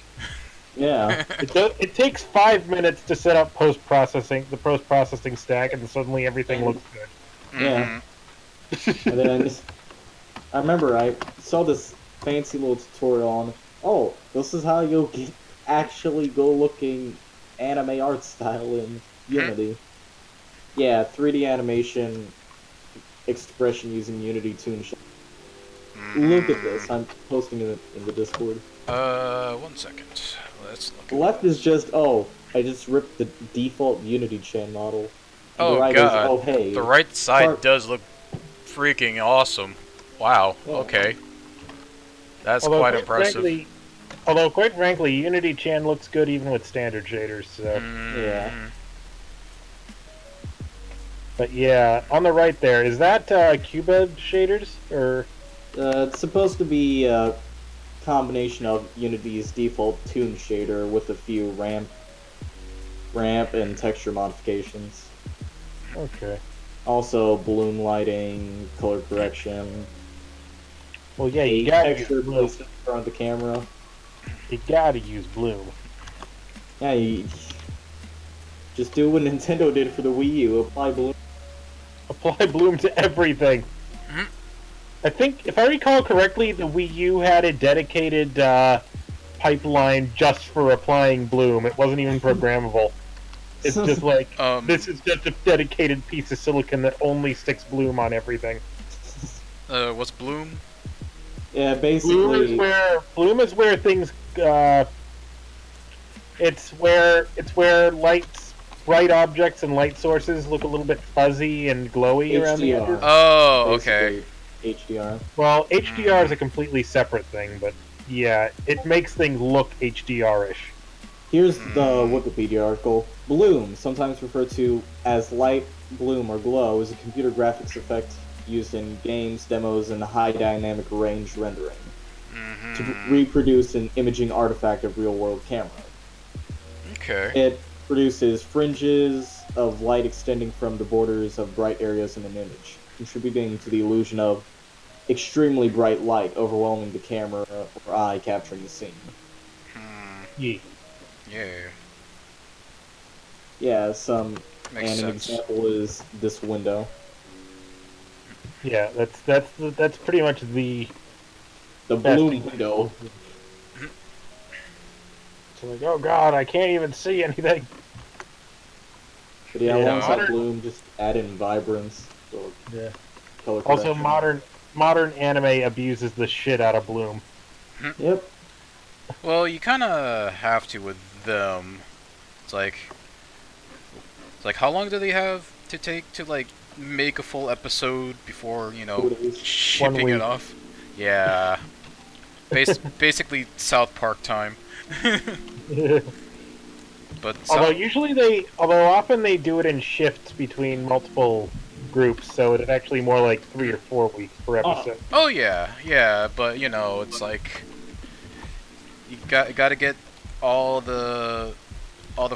Yeah. It takes 5 minutes to set up the post processing stack, and suddenly everything looks good. Yeah. Mhm. And then I remember I saw this fancy little tutorial on, oh, this is how you'll get actually go-looking anime art style in Unity. Yeah, 3D animation expression using Unity Toon. Look at this. I'm posting it in the Discord. 1 second. Let's look. The left is just, oh, I just ripped the default Unity chain model. And Oh the right god. is, oh, hey. The right side Part- does look freaking awesome. Wow. Yeah. Okay. That's Although, quite impressive. Quite frankly, Unity Chan looks good even with standard shaders. So, Yeah. but yeah, on the right there, is that Cubed shaders or? It's supposed to be a combination of Unity's default Toon shader with a few ramp and texture modifications. Okay. Also, balloon lighting, color correction, Well, yeah, a you gotta use texture Bloom. placement in front of the camera. You gotta use Bloom. Yeah, you just do what Nintendo did for the Wii U. Apply balloon. Apply Bloom to everything. Mhm. I think, if I recall correctly, the Wii U had a dedicated pipeline just for applying Bloom. It wasn't even programmable. It's just like, this is just a dedicated piece of silicon that only sticks Bloom on everything. What's Bloom? Yeah, Bloom basically. is where things. It's where bright objects and light sources look a little bit fuzzy and glowy around the HDR. edges. Oh, okay. basically HDR. Well, HDR is a completely separate thing, but yeah, it makes things look HDR-ish. Here's the Wikipedia article. Bloom, sometimes referred to as light, bloom, or glow, is a computer graphics effect used in games, demos, and high dynamic range rendering to reproduce an imaging artifact of real-world camera. Okay. It produces fringes of light extending from the borders of bright areas in an image, contributing to the illusion of extremely bright light overwhelming the camera or eye capturing the scene. Yeah. Yeah. Yeah, Makes and an sense. example is this window. Yeah, that's pretty much the. The Best bloom thing. window. It's like, oh god, I can't even see anything. But yeah, Yeah, alongside modern- bloom, just add in vibrance. Or Yeah. color Also, correction. modern anime abuses the shit out of Bloom. Yep. Well, you kind of have to with them. It's like how long do they have to take to like make a full episode before 2 days. shipping week. it off? Yeah. Basically South Park time. But although often they do it in shifts between multiple groups, so it's actually more like 3 or 4 weeks per episode. oh yeah, but it's like you got to get all the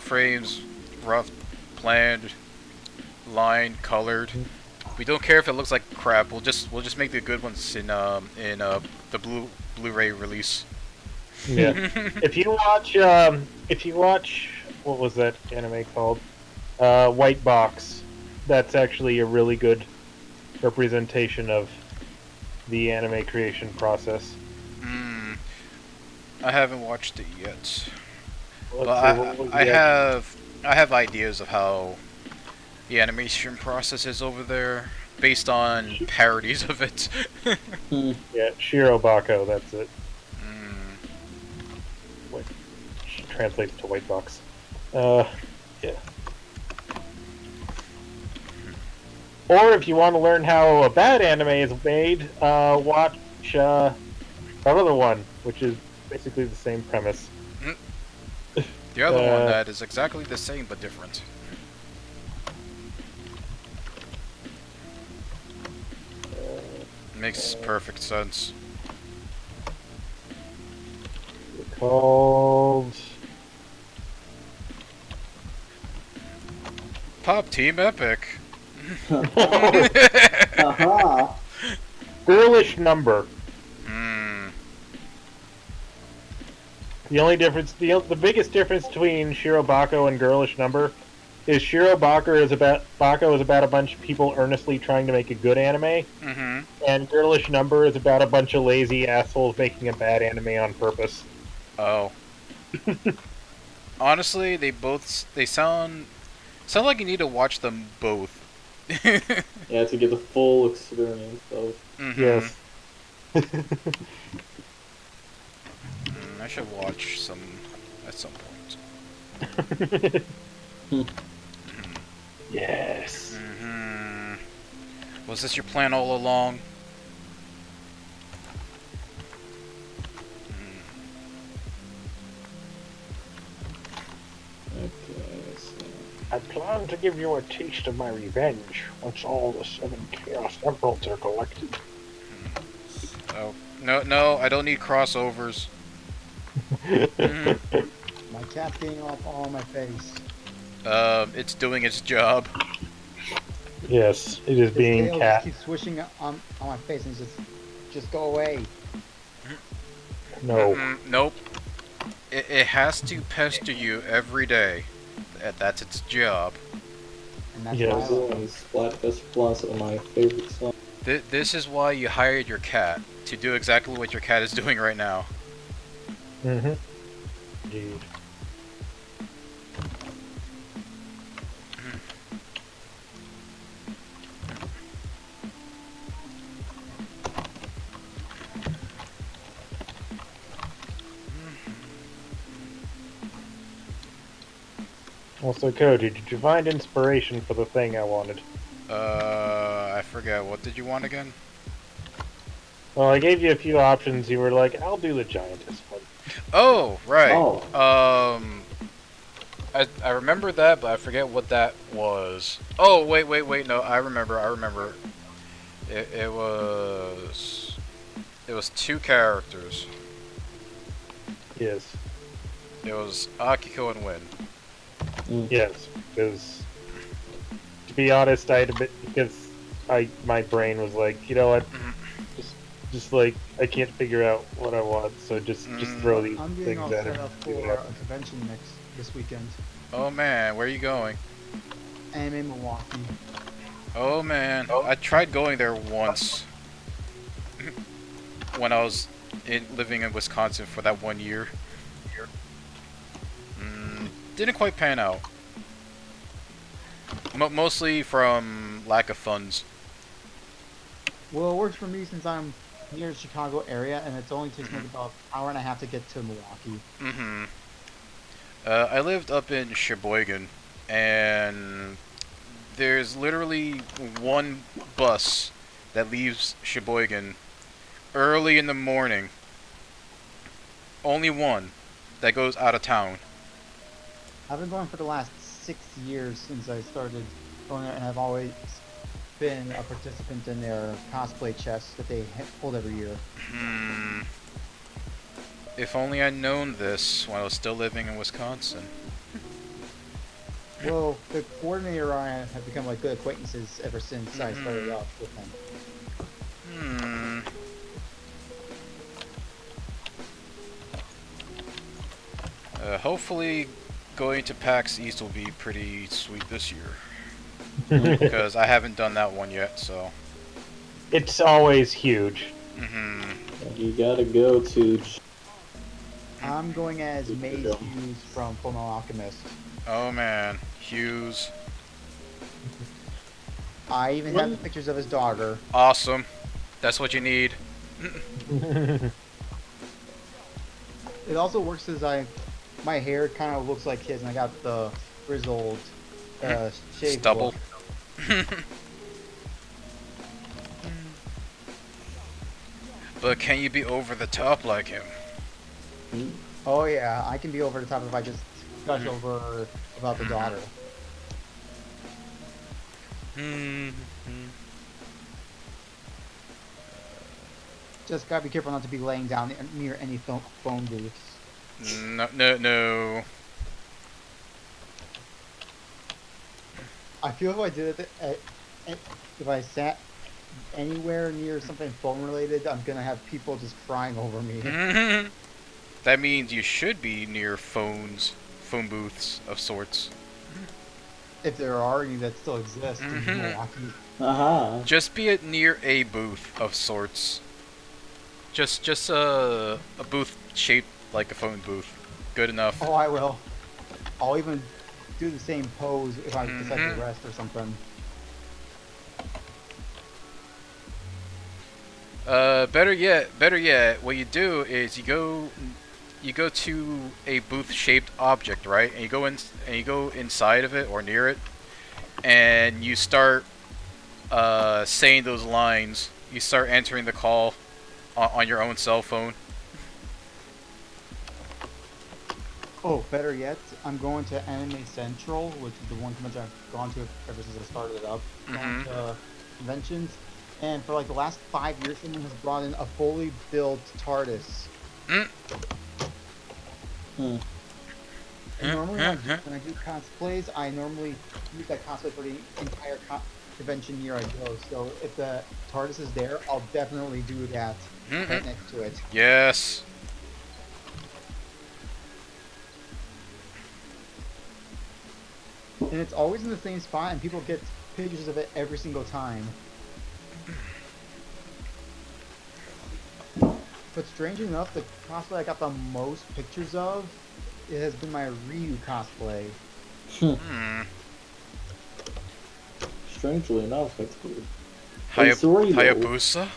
frames rough, planned, lined, colored. We don't care if it looks like crap. We'll just make the good ones in the Blu-ray release. Yeah. If you watch what was that anime called? White Box. That's actually a really good representation of the anime creation process. I haven't watched it yet, Let's but see, what was I the- have ideas of how the animation process is over there based on parodies of it. Yeah, Shirobako, that's it. Mm. Which translates to White Box. Yeah. Or if you want to learn how a bad anime is made, watch that other one, which is basically the same premise. The other one that is exactly the same but different. Makes perfect sense. Called Pop Team Epic. Aha! Girlish Number. The only difference, the biggest difference between Shirobako and Girlish Number is Shirobako is about a bunch of people earnestly trying to make a good anime, Mm-hmm. and Girlish Number is about a bunch of lazy assholes making a bad anime on purpose. Oh. Honestly, they sound like you need to watch them both. Yeah, to get the full experience of. Mhm. Yes. I should watch some at some point. Yes. Hmm. Was this your plan all along? Okay, so. I plan to give you a taste of my revenge once all the 7 Chaos Emeralds are collected. Oh no! I don't need crossovers. Mhm. My cat's getting off all on my face. It's doing its job. Yes, it is His being tail cat. just keeps swishing on my face and just go away. No. Nope. It has to pester you every day. That's its job. And that's Yes. why I Brazil love and Splatfest Plus are my favorite songs. This is why you hired your cat to do exactly what your cat is doing right now. Mm-hmm. Indeed. Also, Cody, did you find inspiration for the thing I wanted? I forget. What did you want again? Well, I gave you a few options. You were like, I'll do the giantess one. Oh, right. Oh. I remember that, but I forget what that was. Oh, wait. No, I remember. It was 2 characters. Yes. It was Akiko and Win. Yes, because to be honest, I had a bit because my brain was like, you know what, just like I can't figure out what I want, so just throw these I'm getting all things at set him. up for a convention this weekend. Oh man, where are you going? Anime Milwaukee. Oh man, I tried going there once when I was living in Wisconsin for that 1 year. Didn't quite pan out. Mostly from lack of funds. Well, it works for me since I'm near the Chicago area, and it only takes me about an hour and a half to get to Milwaukee. Mm-hmm. I lived up in Sheboygan, and there's literally one bus that leaves Sheboygan early in the morning. Only one that goes out of town. I've been going for the last 6 years since I started going there, and I've always been a participant in their cosplay chests that they hold every year. If only I'd known this when I was still living in Wisconsin. Well, the coordinator and I have become like good acquaintances ever since I started off with them. Hopefully going to PAX East will be pretty sweet this year. Because I haven't done that one yet, so. It's always huge. You gotta go to. I'm going as Maze Hughes from Fullmetal Alchemist. Oh man, Hughes. I even have the pictures of his daughter. Awesome. That's what you need. It also works as my hair kind of looks like his, and I got the grizzled shave Stubble. look. But can you be over the top like him? Oh yeah, I can be over the top if I just gush over about the daughter. Just gotta be careful not to be laying down near any phone booths. No. I feel if I did it, if I sat anywhere near something phone related, I'm gonna have people just crying over me. that means you should be near phone booths of sorts. If there are any that still exist in Mhm. Milwaukee. Aha. Just be it near a booth of sorts. Just a booth shaped like a phone booth. Good enough. Oh, I will. I'll even do the same pose if I decide Mhm. to rest or something. Better yet, what you do is you go to a booth-shaped object, right? And you go inside of it or near it, and you start saying those lines. You start entering the call on your own cell phone. Oh, better yet, I'm going to Anime Central, which is the one convention I've gone to ever since I started it up. Gone Mhm. to conventions, and for like the last 5 years, someone has brought in a fully built TARDIS. Mm. Hmm. And normally, when I do cosplays, I normally use that cosplay for the entire convention year I go. So if the TARDIS is there, I'll definitely do that right Mhm. next to it. Yes. And it's always in the same spot, and people get pictures of it every single time. But strangely enough, the cosplay I got the most pictures of, it has been my Ryu cosplay. Hmm. Strangely enough, that's weird. It's Ryu. Hayabusa?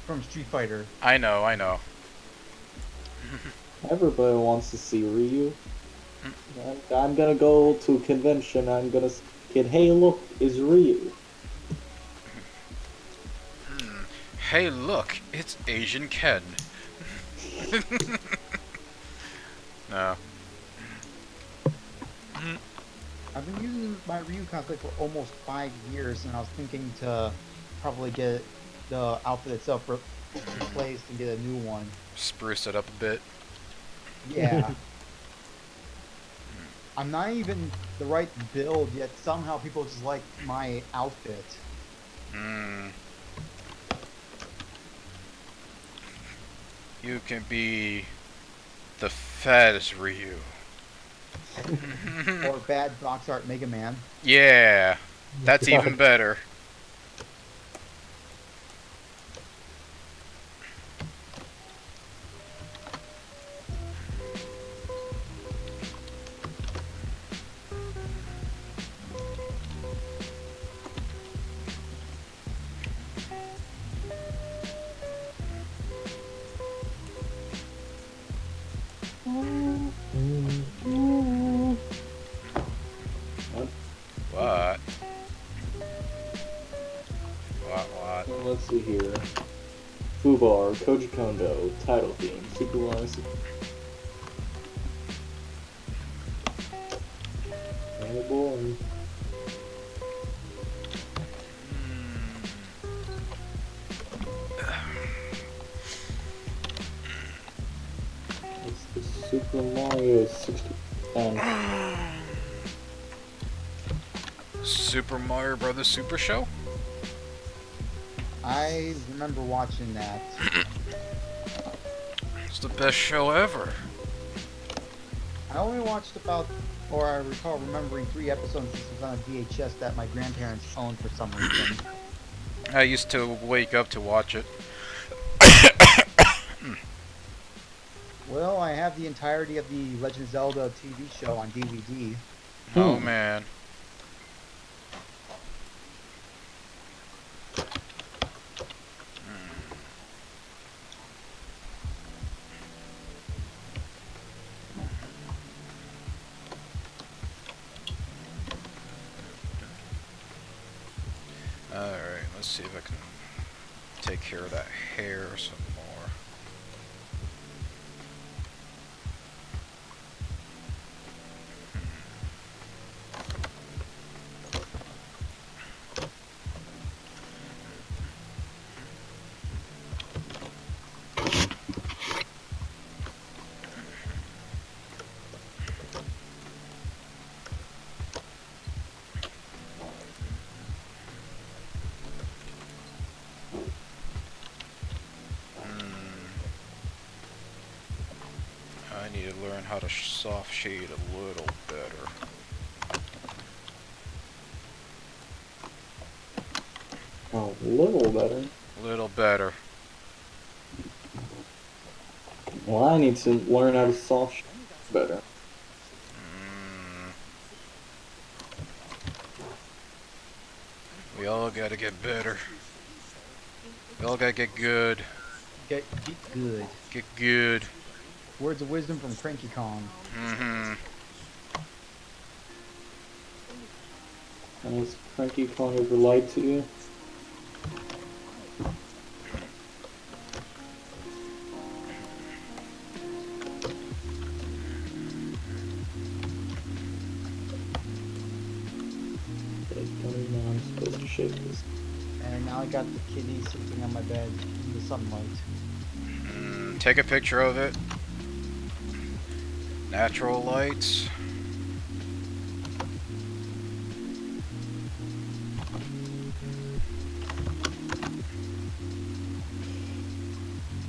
From Street Fighter. I know. Everybody wants to see Ryu. I'm gonna go to a convention. I'm gonna get, hey, look, is Ryu. Hey, look, it's Asian Ken. No. I've been using my Ryu cosplay for almost 5 years, and I was thinking to probably get the outfit itself replaced and get a new one. Spruce it up a bit. Yeah. I'm not even the right build, yet somehow people just like my outfit. Hmm. You can be the fattest Ryu. Or bad box art Mega Man. Yeah, that's even better. What? What? Let's see here. Fubar, Koji Kondo, title theme, Super Mario. Oh boy. It's the Super Mario 60. Super Mario Brothers Super Show? I remember watching that. It's the best show ever. I only watched about, or I recall remembering 3 episodes since it was on a VHS that my grandparents owned for some reason. I used to wake up to watch it. Well, I have the entirety of the Legend of Zelda TV show on DVD. Oh man. Alright, let's see if I can take care of that hair some more. learn how to soft shade a little better. Oh, a little better. A little better. Well, I need to learn how to soft shade better. Mm. We all gotta get better. We all gotta get good. Get good. Get good. Words of wisdom from Cranky Kong. Mm-hmm. Has Cranky Kong ever lied to you? I don't even know how I'm supposed to shape this. And now I got the kitty sitting on my bed in the sunlight. Take a picture of it. Natural lights.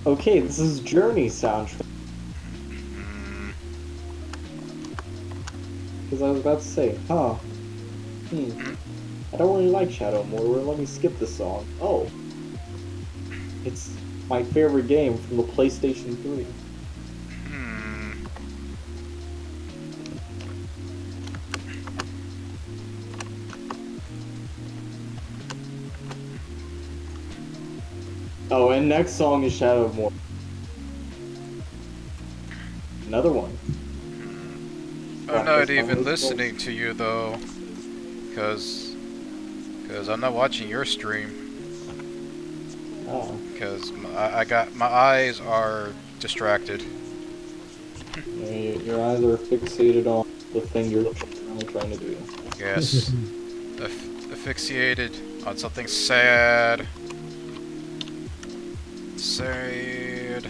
Okay, this is Journey soundtrack. Mm. Because I was about to say, I don't really like Shadow Mordor. Let me skip the song. Oh. It's my favorite game from the PlayStation 3. Hmm. Oh, and next song is Shadow Mordor. Another one. I'm not even listening to you though, cause I'm not watching your stream. Oh. Cause my eyes are distracted. Your eyes are fixated on the thing you're trying to do. Yes. Asphyxiated on something sad. Sad.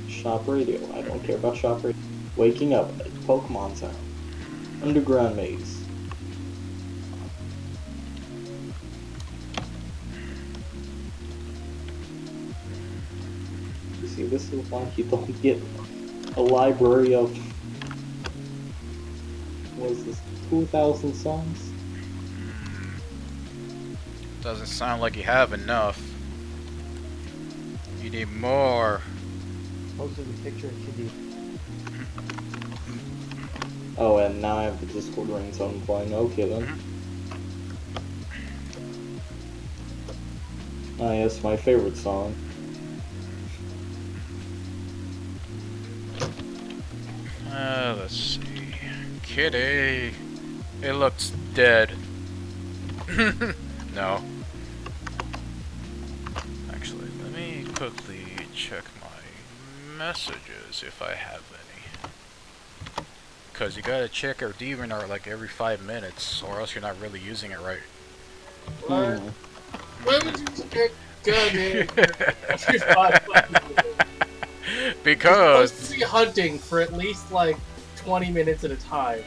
Shop Radio. I don't care about Shop Radio. Waking Up at Pokemon Town. Underground Maze. You see, this is why you don't get a library of, what is this, 2,000 songs? Doesn't sound like you have enough. You need more. Posted the picture of Kitty. Oh, and now I have the Discord ringtone playing. Okay then. Ah, yes, my favorite song. Let's see. Kitty. It looks dead. No. Actually, let me quickly check my messages if I have any. Because you gotta check our DeviantArt like every 5 minutes, or else you're not really using it right. What? Hmm. Why would you check goddamn every 5 minutes? Because. You're supposed to be hunting for at least like 20 minutes at a time.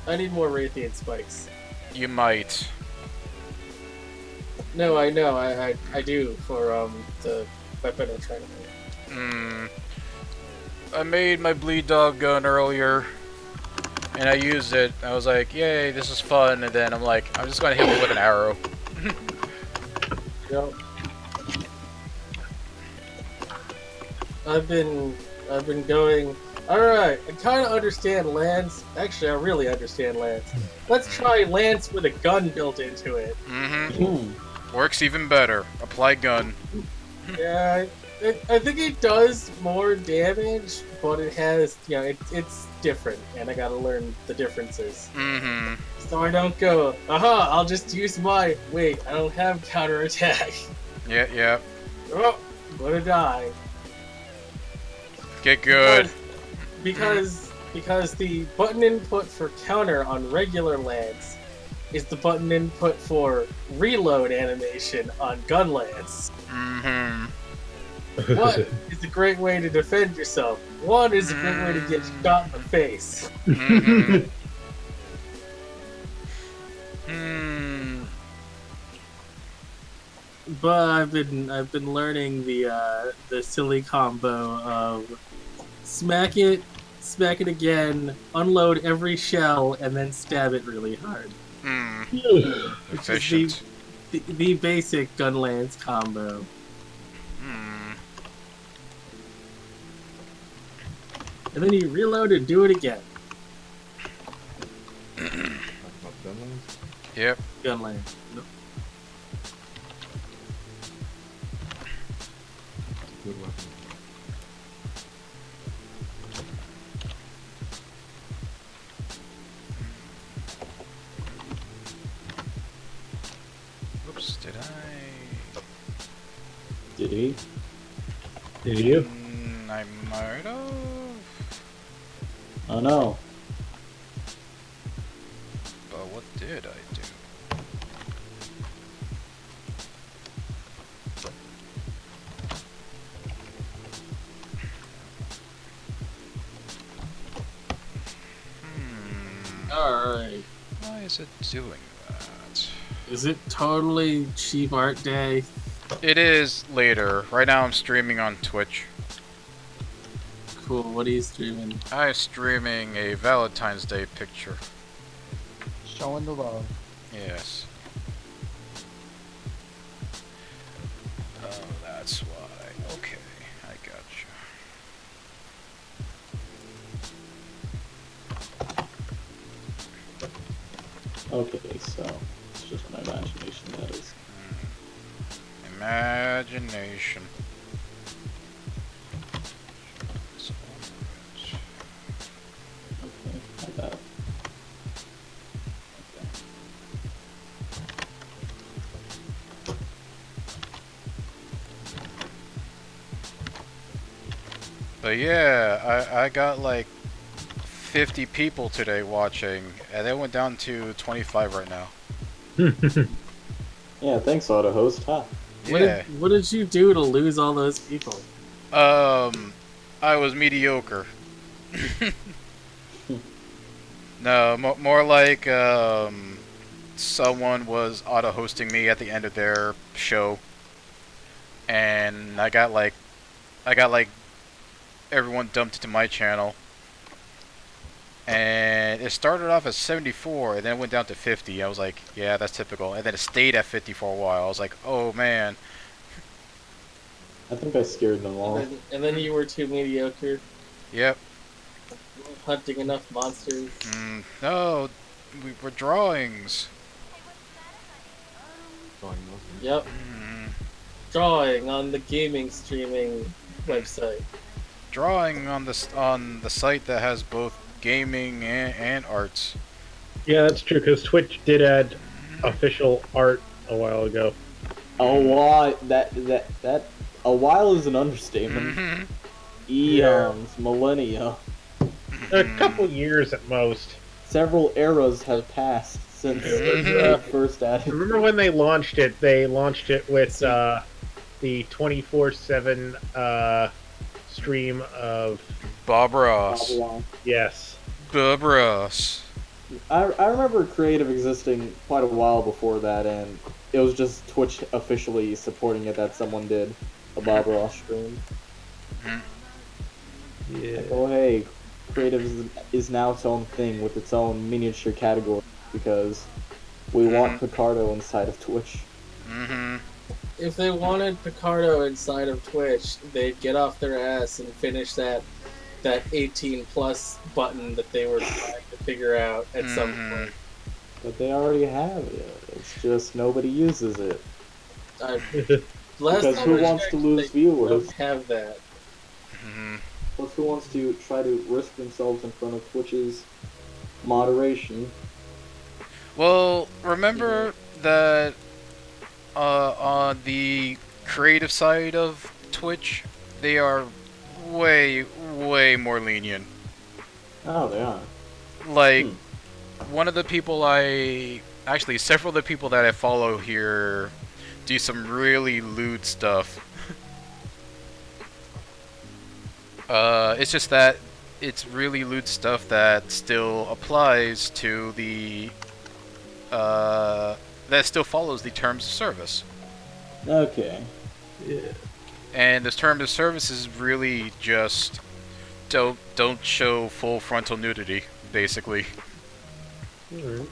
I need more Raytheon spikes. You might. No, I know, I do for the weapon I'm trying to make. I made my bleed dog gun earlier, and I used it. I was like, yay, this is fun, and then I'm like, I'm just gonna hit it with an arrow. Yep. I've been going. Alright, I kinda understand Lance. Actually, I really understand Lance. Let's try Lance with a gun built into it. Works even better. Apply gun. Yeah, I think it does more damage, but it has, you know, it's different, and I gotta learn the differences. So I don't go, aha, I'll just use my, wait, I don't have counterattack. Yeah. Oh, I'm gonna die. Get good. Because the button input for counter on regular Lance is the button input for reload animation on gun Lance. One is a great way to defend yourself. One is a great way to get shot in the face. but I've been learning the silly combo of smack it again, unload every shell, and then stab it really hard. Hmm. Which is Efficient. the basic Gunlance combo. Hmm. And then you reload and do it again. Yep. Gunlance. Nope. Good weapon. Oops, did I? Did he? Did you? I might have. Oh no. But what did I do? Alright. Why is it doing that? Is it totally cheap art day? It is later. Right now I'm streaming on Twitch. Cool, what are you streaming? I'm streaming a Valentine's Day picture. Showing the love. Yes. Oh, that's why. Okay, I gotcha. Okay, so it's just my imagination, that is. Imagination. So, Okay, I got it. but yeah, I got like 50 people today watching, and it went down to 25 right now. Yeah, thanks, auto host. Huh? Yeah. What did you do to lose all those people? I was mediocre. No, more like someone was auto-hosting me at the end of their show, and I got like everyone dumped to my channel, and it started off at 74, and then it went down to 50. I was like, yeah, that's typical, and then it stayed at 50 for a while. I was like, oh man. I think I scared them all. And then you were too mediocre, Yep. hunting enough monsters. No, we were drawings. Drawing motion. Yep, drawing on the gaming streaming website. Drawing on the site that has both gaming and arts. Yeah, that's true, because Twitch did add official art a while ago. A while, a while is an understatement. Mm-hmm. Eons, millennia, A couple years at most. several eras have passed since Mhm. it first added. Remember when they launched it? They launched it with the 24/7 stream of Bob Ross. yes. Bob Ross. I remember Creative existing quite a while before that, and it was just Twitch officially supporting it that someone did a Bob Ross stream. Yeah. Oh hey, Creative is now its own thing with its own miniature category because we want Picardo inside of Twitch. Mm-hmm. If they wanted Picardo inside of Twitch, they'd get off their ass and finish that 18 plus button that they were trying to figure out at some point. But they already have it. It's just nobody uses it. Last Because time who I wants to checked, lose they viewers? don't have that. Mm-hmm. Plus, who wants to try to risk themselves in front of Twitch's moderation? Well, remember that on the creative side of Twitch, they are way more lenient. Oh, they are. Like, one of the people actually, several of the people that I follow here do some really lewd stuff. It's just that it's really lewd stuff that still applies to the, that still follows the terms of service. Okay. Yeah. And this term of service is really just don't show full frontal nudity, basically. Alright.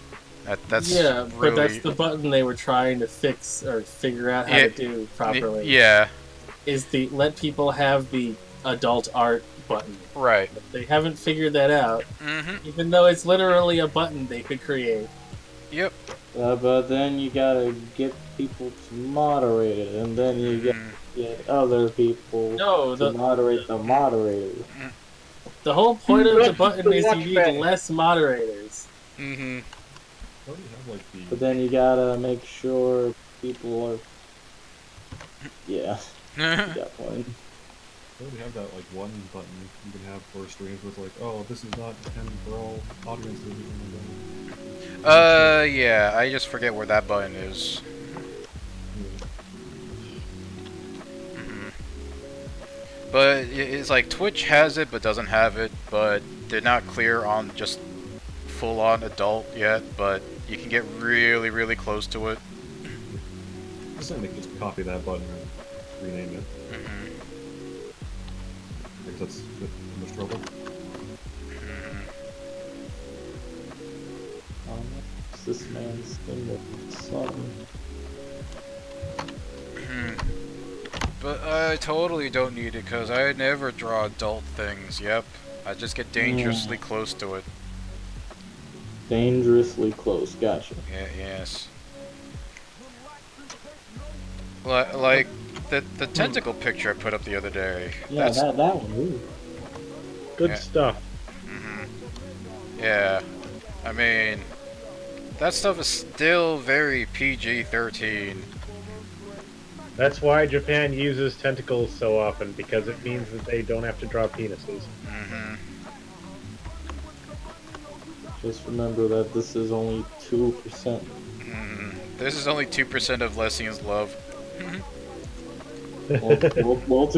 That's yeah, really, but that's the button they were trying to fix or figure out how Yeah, to do properly. Yeah, Is the let people have the adult art button. right. They haven't figured that out, Mm-hmm. even though it's literally a button they could create. Yep. But then you gotta get people to moderate it, and then you Mhm. get other people No, to moderate the moderators. the whole point of the Watch button is you Batman. need less moderators. Mm-hmm. Why do you have like the? But then you gotta make sure people are. Yeah, you got point. Why do you have that like one button you can have for streams with like, oh, this is not intended for all audiences. Yeah, I just forget where that button is. Mhm. But it's like Twitch has it but doesn't have it, but they're not clear on just full-on adult yet, but you can get really, really close to it. I think they could just copy that button and rename it. Mhm. Because that's too much trouble. Mhm. What's this man's thing with something? Mhm. But I totally don't need it because I never draw adult things. Yep, I just get dangerously close to it. Dangerously close. Gotcha. Yeah, yes. Like the tentacle picture I put up the other day. Yeah, That's that one. Ooh. Good Yeah. stuff. hmm Yeah, I mean, that stuff is still very PG-13. That's why Japan uses tentacles so often, because it means that they don't have to draw penises. hmm Just remember that this is only 2%. This is only 2% of Lessian's love. Well,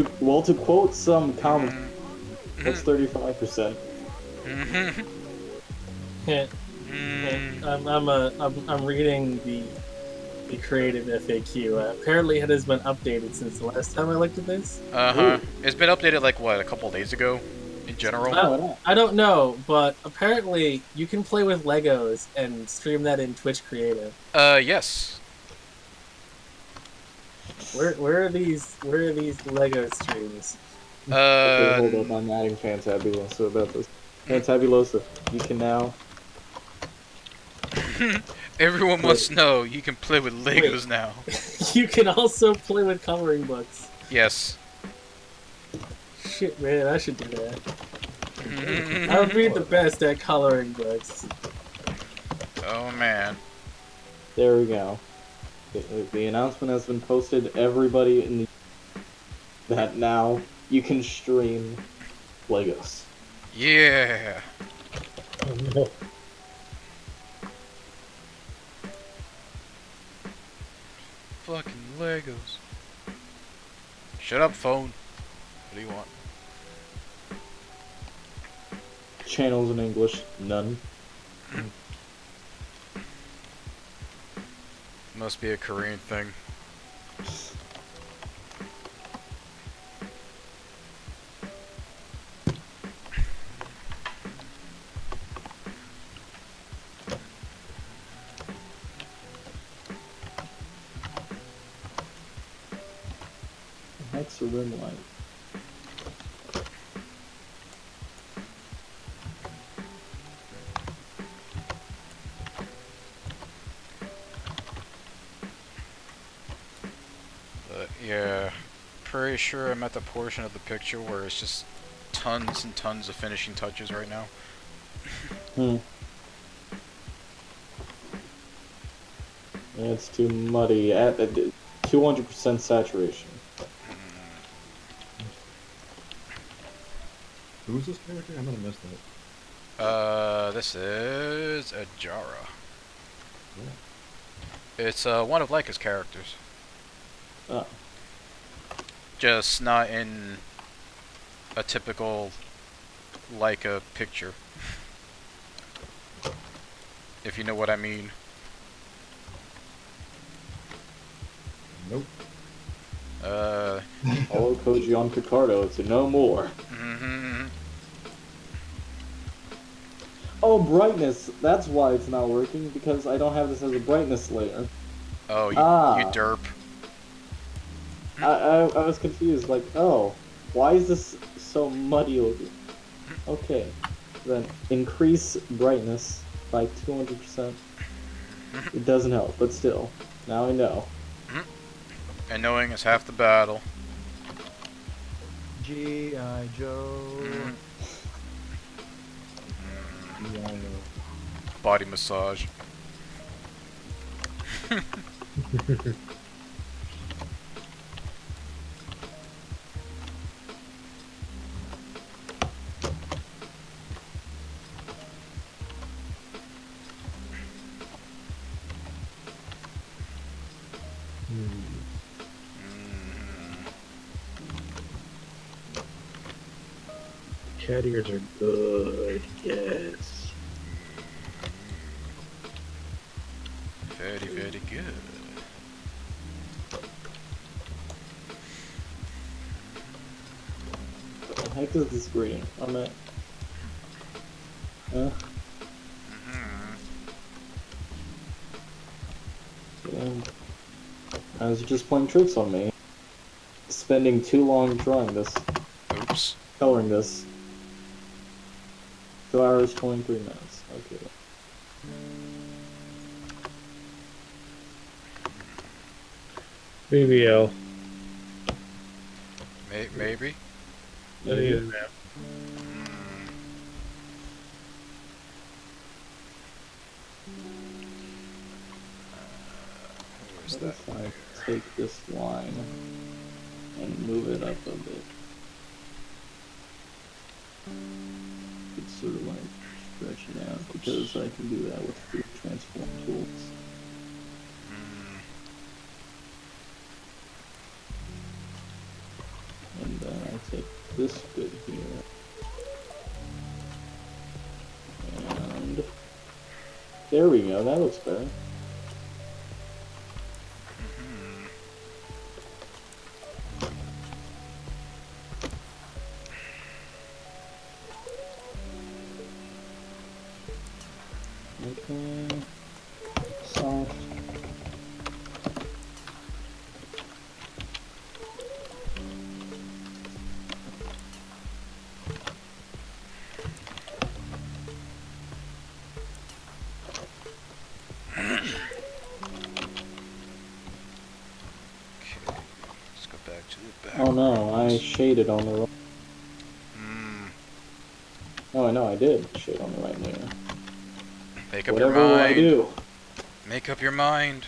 to quote some comic, Mm-hmm. what's 35%? I'm reading the creative FAQ. Apparently, it has been updated since the last time I looked at this. Uh-huh. It's been updated like what, a couple days ago in general? Oh, I don't know, but apparently you can play with Legos and stream that in Twitch Creative. Yes. Where are these Lego streams? Okay, hold up, I'm adding Fantabulosa about this. Fantabulosa, you can now... Everyone must know you can play with Legos now. You can also play with coloring books. Yes. Shit, man, I should do that. I would be the best at coloring books. Oh man. There we go. The announcement has been posted. Everybody in the... that now you can stream Legos. Yeah. Oh no. Fucking Legos. Shut up, phone. What do you want? Channels in English, none. Must be a Korean thing. That's a rim light. But yeah, pretty sure I'm at the portion of the picture where it's just tons and tons of finishing touches right now. Yeah, it's too muddy. At 200% saturation. Who's this character? I'm gonna miss that. This is Ajara. Yeah. It's one of Leica's characters. Oh. Just not in a typical Leica picture. If you know what I mean. Nope. Follow Koji on Picardo to know more. Mm-hmm. Oh, brightness. That's why it's not working, because I don't have this as a brightness layer. Oh, you Ah. derp. I was confused, like, oh, why is this so muddy looking? Okay, then increase brightness by 200%. It doesn't help, but still, now I know. And knowing is half the battle. G.I. Joe. Mm. Yeah, Body massage. Cat ears are good. Yes. Very, very good. What the heck is this green? I'm at... Mhm. Damn. I was just playing tricks on me. Spending too long drawing this, Oops. coloring this. 2 hours, 23 minutes. Okay. BBL. Maybe. Maybe. Mm. Where's What that? if I take this line and move it up a bit? It's sort of like stretch it out because I can do that with the transform tools. Mm. And then I take this bit here. And there we go, that looks better. Mhm. Okay. Soft. Okay. Let's go back to the back. Oh no, I shaded on the wrong. Mm. Oh, I know I did shade on the right layer. Make up Whatever your will I mind. do? Make up your mind.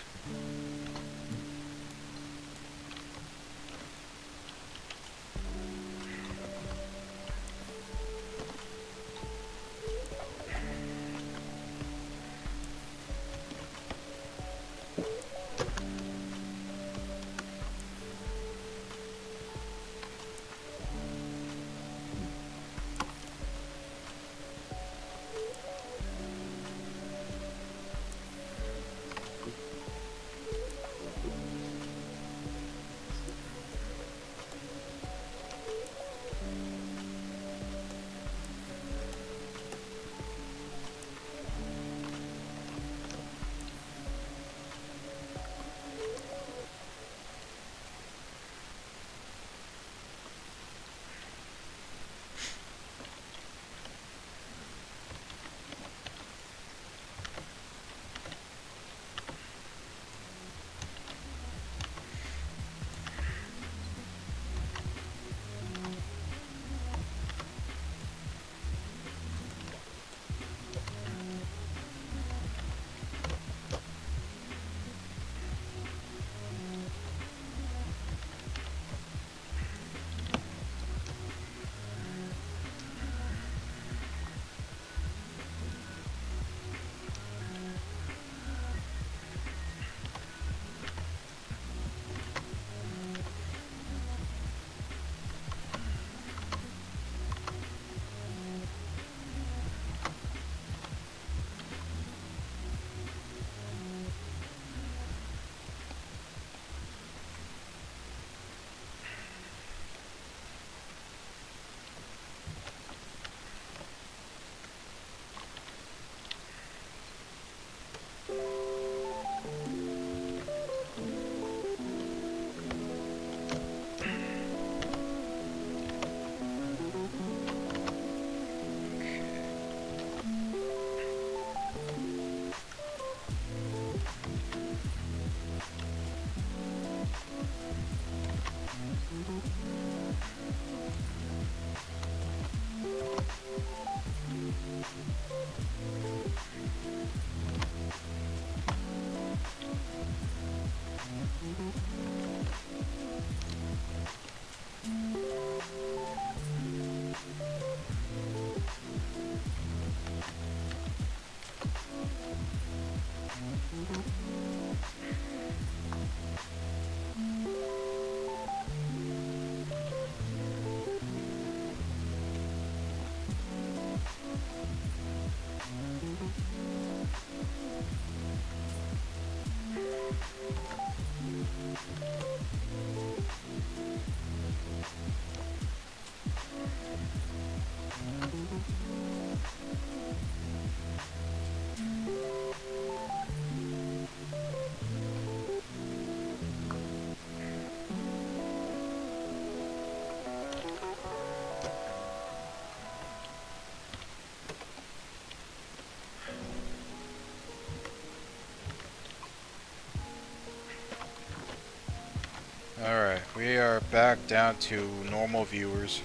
Alright, we are back down to normal viewers.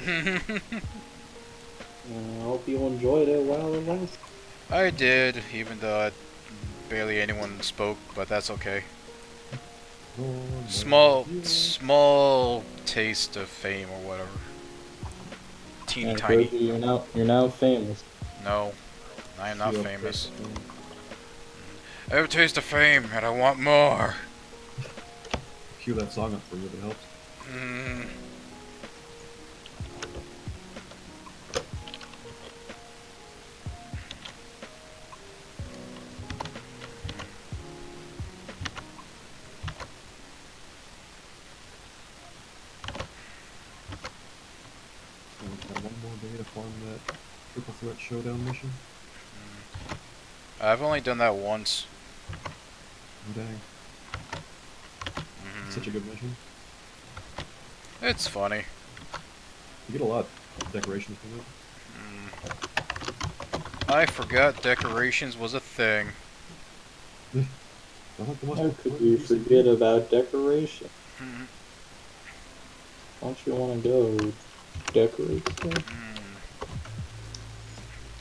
I hope you enjoyed it while it lasted. I did, even though barely anyone spoke, but that's okay. Small taste of fame or whatever. Teeny And tiny. Groovy, you're now famous. No, I am not You're famous. I have a taste of fame and I want more. Cue that song up for you if it helps. Mm. So we've got one more day to farm that triple threat showdown mission. I've only done that once. Oh, dang. Mhm. Such a good mission. It's funny. You get a lot of decorations from it. I forgot decorations was a thing. Not like the most How could you forget about decoration? Mhm. Don't you want to go decorate stuff?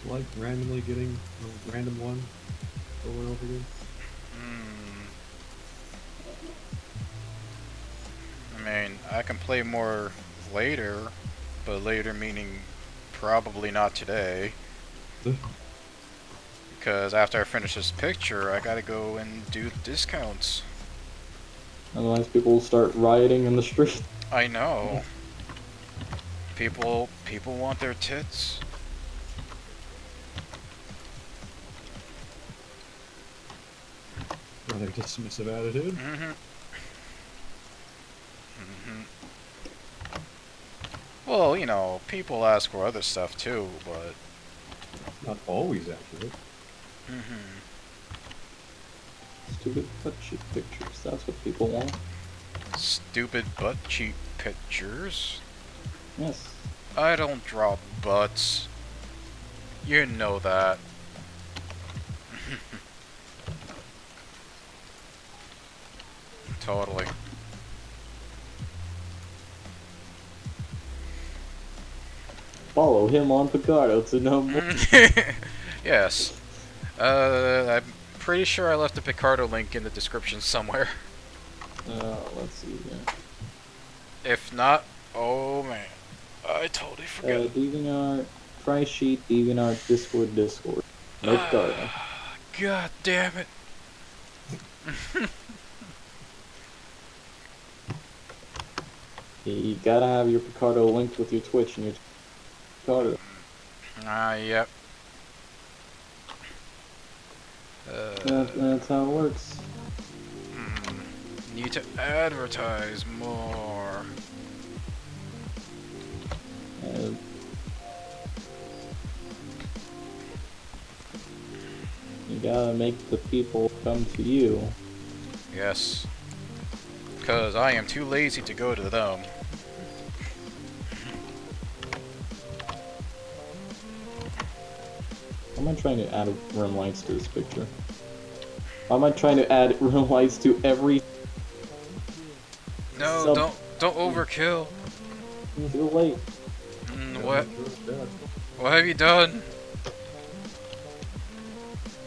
Like randomly getting a random one over and over again. I mean, I can play more later, but later meaning probably not today. Because after I finish this picture, I gotta go and do discounts. Otherwise, people will start rioting in the street. I know. People want their tits. Rather dismissive attitude. Mm-hmm. Well, you know, people ask for other stuff too, but. Not always accurate. Stupid butt cheek pictures. That's what people want. Stupid butt cheek pictures. Yes. I don't draw butts. You know that. Totally. Follow him on Picardo to know more. Yes. I'm pretty sure I left the Picardo link in the description somewhere. Let's see here. If not, oh man, I totally forgot. DeviantArt, price sheet, DeviantArt, Discord. No Picardo. God damn it. You gotta have your Picardo linked with your Twitch and your Picardo. Yep. That's how it works. Need to advertise more. You gotta make the people come to you. Yes. Because I am too lazy to go to them. Why am I trying to add rim lights to this picture? Why am I trying to add rim lights to every... No, don't overkill. Too late. What? What have you done?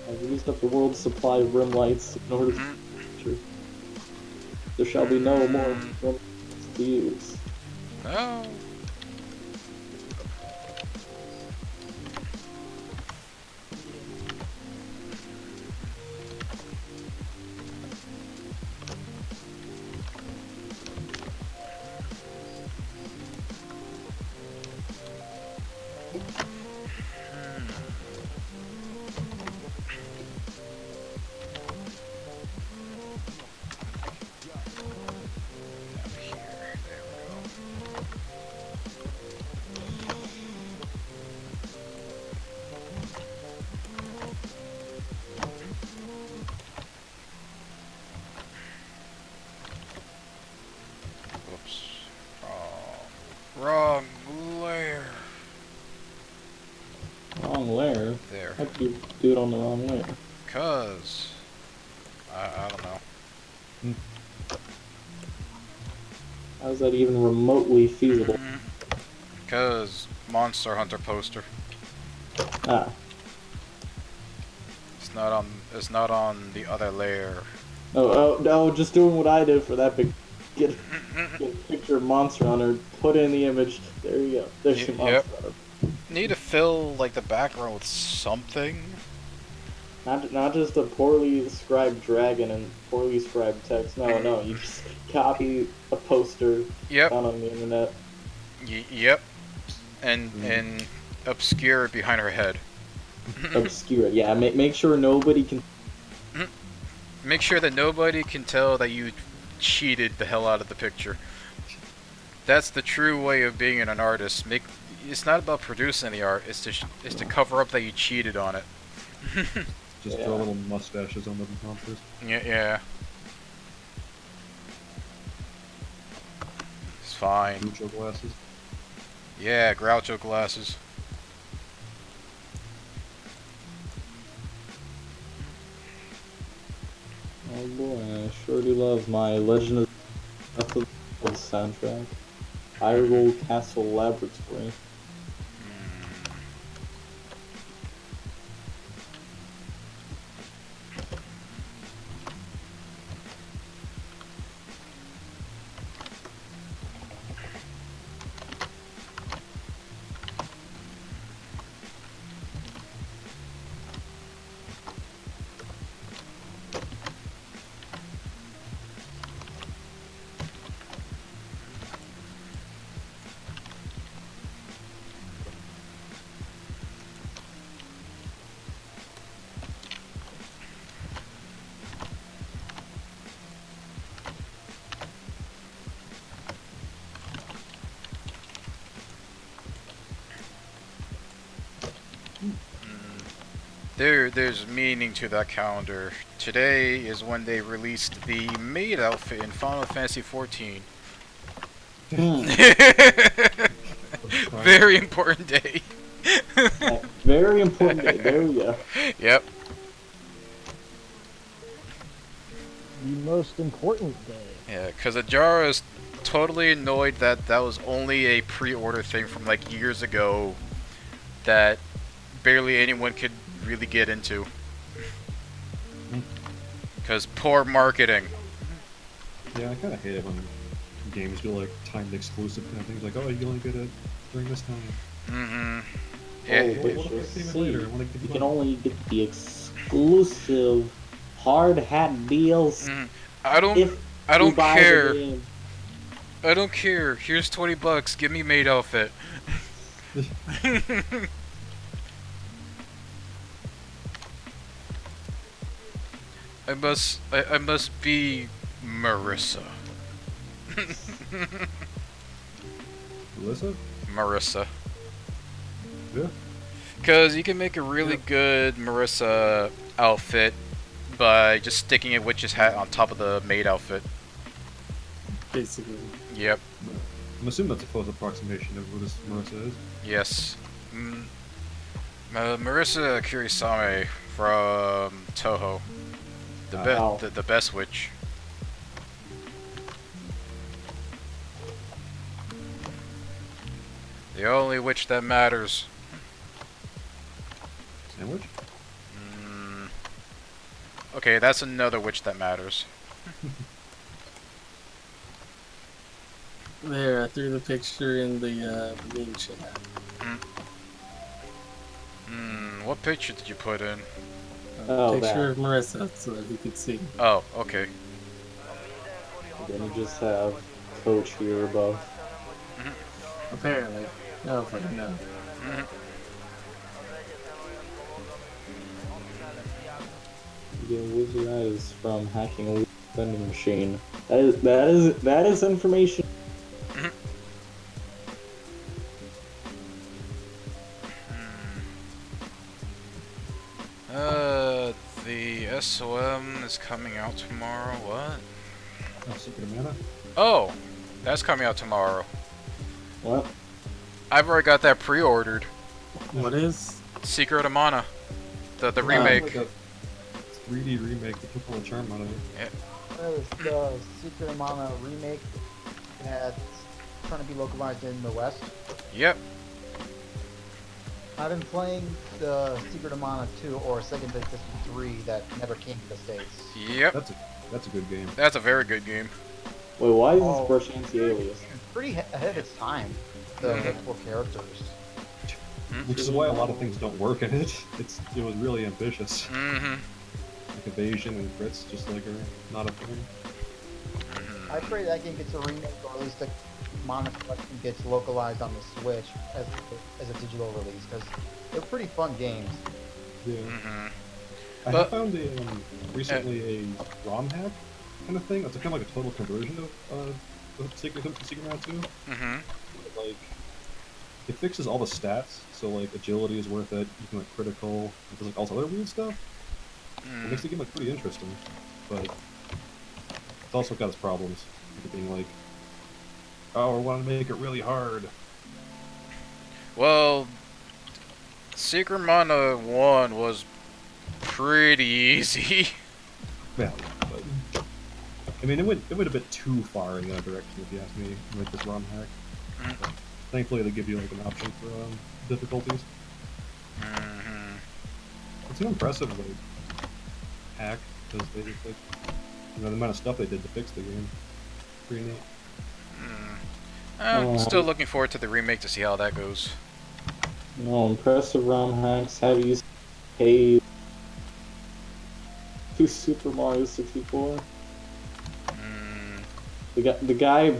I've used up the world's supply of rim lights in order to... There shall be no more rim lights to use. No. I don't know. How's that even remotely feasible? Because Monster Hunter poster. Ah, It's not on the other layer. oh, no, just doing what I did for that big. Get a picture of Monster Hunter, put in the image. There you go. There's your Monster Yep. Hunter. Need to fill like the background with something. Not just a poorly described dragon and poorly described text. No, you just copy a poster Yep. found on the internet. Yep. And obscure it behind her head. Obscure it. Yeah, make sure nobody can. Make sure that nobody can tell that you cheated the hell out of the picture. That's the true way of being an artist. It's not about producing the art. It's to cover up that you cheated on it. Just Yeah. draw little mustaches on the monsters. Yeah. It's fine. Mucho glasses. Yeah, Groucho glasses. Oh boy, I sure do love my Legend of the soundtrack. Hyrule Castle Laboratory. There's meaning to that calendar. Today is when they released the maid outfit in Final Fantasy XIV. Very important day. Very important day. There we go. Yep. The most important day. Yeah, because Ajara is totally annoyed that that was only a pre-order thing from like years ago that barely anyone could really get into. Because poor marketing. Yeah, I kind of hate it when games do like timed exclusive kind of things. Like, oh, you only get it during this time. Mm-hmm. Oh, Yeah, but what if you I came in see, later? I wanna give you you can money. only get the exclusive hard hat deals I don't if I don't you buy care. the game. I don't care. Here's $20. Give me maid outfit. I must be Marissa. Alyssa? Marissa. Yeah. Because you can make a really good Marissa outfit by just sticking a witch's hat on top of the maid outfit. Basically. Yep. I'm assuming that's a close approximation of what this Marissa is. Yes. Marissa Kurisame from Toho. Wow. The best witch. The only witch that matters. Sandwich? Okay, that's another witch that matters. There, I threw the picture in the meme chat. What picture did you put in? Oh, Picture that. of Marissa so that you could see. Oh, okay. Then you just have Coach here above. Apparently. I don't fucking know. The wizard is from hacking a vending machine. That is information. The SOM is coming out tomorrow. What? Oh, Secret of Mana? Oh, that's coming out tomorrow. What? I've already got that pre-ordered. What is? Secret of Mana. The It's remake. like a 3D remake that took all the charm out of it. The Secret of Mana remake that's trying to be localized in the West. Yep. I've been playing the Secret of Mana 2 or Second Edition 3 that never came to the States. Yep. That's a good game. That's a very good game. Wait, why is Oh. this brush anti-alias? Pretty ahead of its time. The Mhm. multiple characters. Which is why a lot of things don't work in it. It was really ambitious. Mm-hmm. Like evasion and crits just like are not a thing. I pray that game gets a remake, or at least the Mana collection gets localized on the Switch as a digital release, because they're pretty fun games. Yeah. Mm-hmm. I But- found recently a ROM hack kind of thing. It's kind of like a total conversion of Secret Man 2. Mm-hmm. Like, it fixes all the stats, so like agility is worth it. You can like critical, and does like all this other weird stuff. It makes the game like pretty interesting, but it's also got its problems. Like it being like, oh, I want to make it really hard. Well, Secret Mana 1 was pretty easy. Yeah, but I mean, it went a bit too far in that direction, if you ask me, with this ROM hack. But thankfully, they give you like an option for difficulties. Mm-hmm. It's an impressive like hack because they just like the amount of stuff they did to fix the game. Pretty neat. I'm still looking forward to the remake to see how that goes. No, impressive ROM hacks. Have you paid to Super Mario 64? Mm, The guy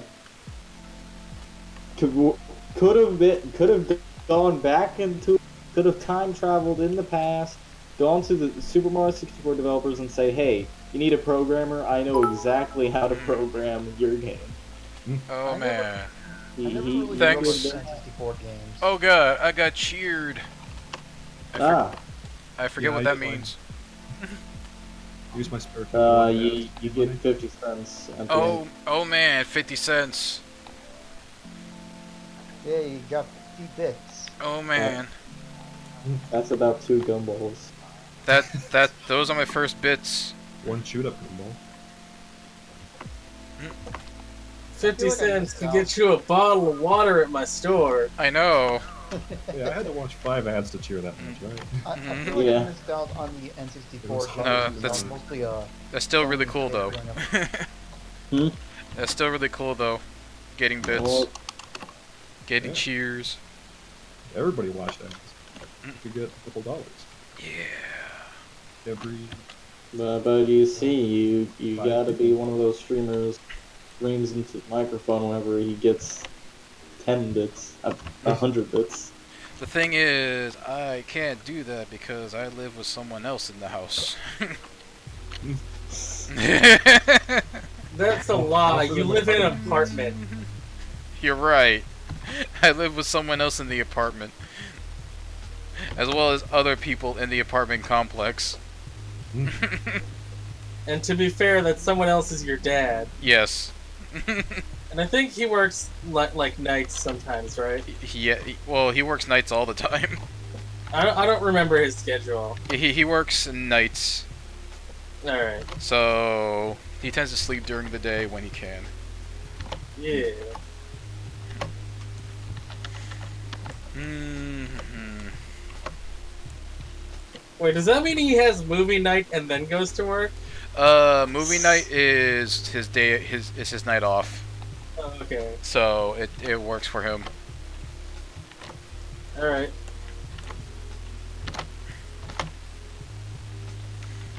could have gone back into, could have time traveled in the past, gone to the Super Mario 64 developers and say, hey, you need a programmer. I know exactly how to program your game. oh man. He, I never he- really Thanks. looked at N64 games. Oh god, I got cheered. I forget Yeah, what I that get mine. means. Use my spare time. you get 50 cents. At the Oh, end. oh man, 50 cents. Yeah, you got 50 bits. Oh man. That's about 2 gumballs. Those are my first bits. One shoot up ball. 50 cents can get you a bottle of water at my store. I know. Yeah, I had to watch 5 ads to cheer that much, right? I Mhm. feel like Yeah. I missed out on the N64 games. that's- I'm mostly a That's still really cool though. Hmm? That's still really cool though. Getting bits, Well, getting Yeah. cheers. Everybody watched ads. You could get a couple dollars Yeah. every. but you see, you gotta be one of those streamers screams into the microphone whenever he gets 10 bits, 100 bits. The thing is, I can't do that because I live with someone else in the house. That's a lie. You live in an apartment. You're right. I live with someone else in the apartment. As well as other people in the apartment complex. And to be fair, that someone else is your dad. Yes. And I think he works like nights sometimes, right? Well, he works nights all the time. I don't remember his schedule. He works nights, Alright. so he tends to sleep during the day when he can. Yeah. hmm Wait, does that mean he has movie night and then goes to work? Movie night is his day. Is his night off, Oh, okay. so it works for him. Alright.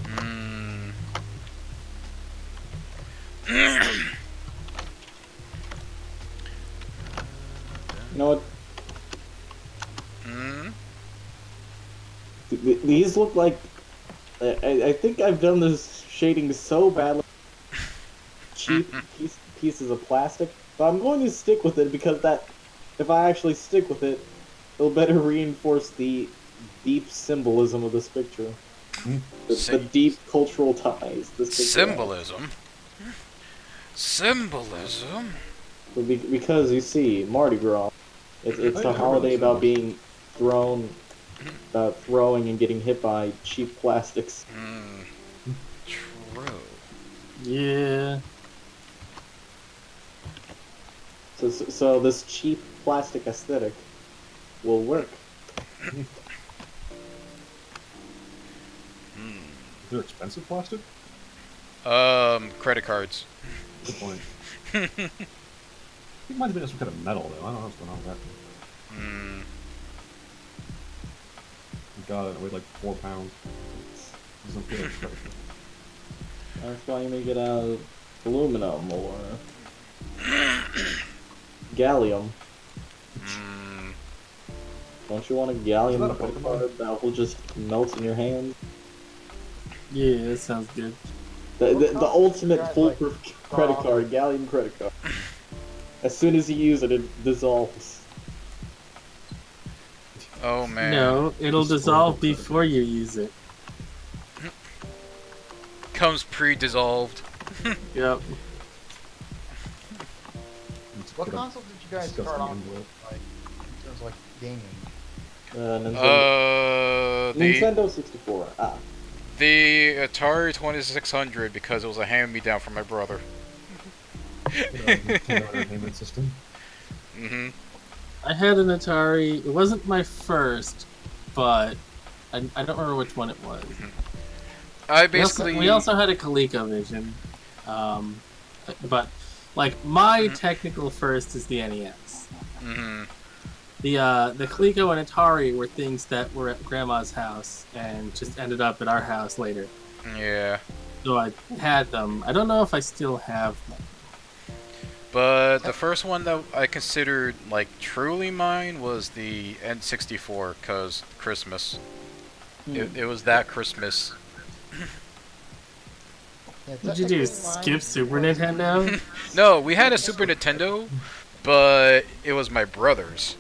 Mm. You know what? Mm. These look like. I think I've done this shading so badly. Cheap pieces of plastic, but I'm going to stick with it because if I actually stick with it, it'll better reinforce the deep symbolism of this picture. The deep cultural ties this picture has. Symbolism. Symbolism. Because you see, Mardi Gras, it's a holiday about being throwing and getting hit by cheap plastics. Mm. Yeah. So this cheap plastic aesthetic will work. Is there expensive plastic? Credit cards. Good point. I think it might have been some kind of metal, though. I don't know what's going on with that thing. Hmm. We got it. It weighed like 4 pounds. Doesn't feel like credit card. That's why you make it out of aluminum or gallium. Hmm. Don't you want a Is that gallium a credit Pokemon? card that will just melt in your hand? Yeah, that sounds good. The ultimate Guys, foolproof credit um, card, gallium credit card. As soon as you use it, it dissolves. Oh man. No, it'll Just dissolve spoiled it. before you use it. Comes pre-dissolved. Yep. Let's What get a console did you guys disgusting start off envelope. with, like, in terms of like gaming? Nintendo 64. Ah. The Atari 2600 because it was a hand-me-down from my brother. Nintendo Entertainment System. Mm-hmm. I had an Atari. It wasn't my first, but I don't remember which one it was. I We also, basically. we also had a ColecoVision, but like my technical first is the NES. Mm-hmm. The Coleco and Atari were things that were at Grandma's house and just ended up at our house later. Yeah. So I had them. I don't know if I still have them. But the first one that I considered like truly mine was the N64 because Christmas. It was that Christmas. Yeah, What'd you do? technically mine- Skip Super Nintendo? No, we had a Super Nintendo, but it was my brother's.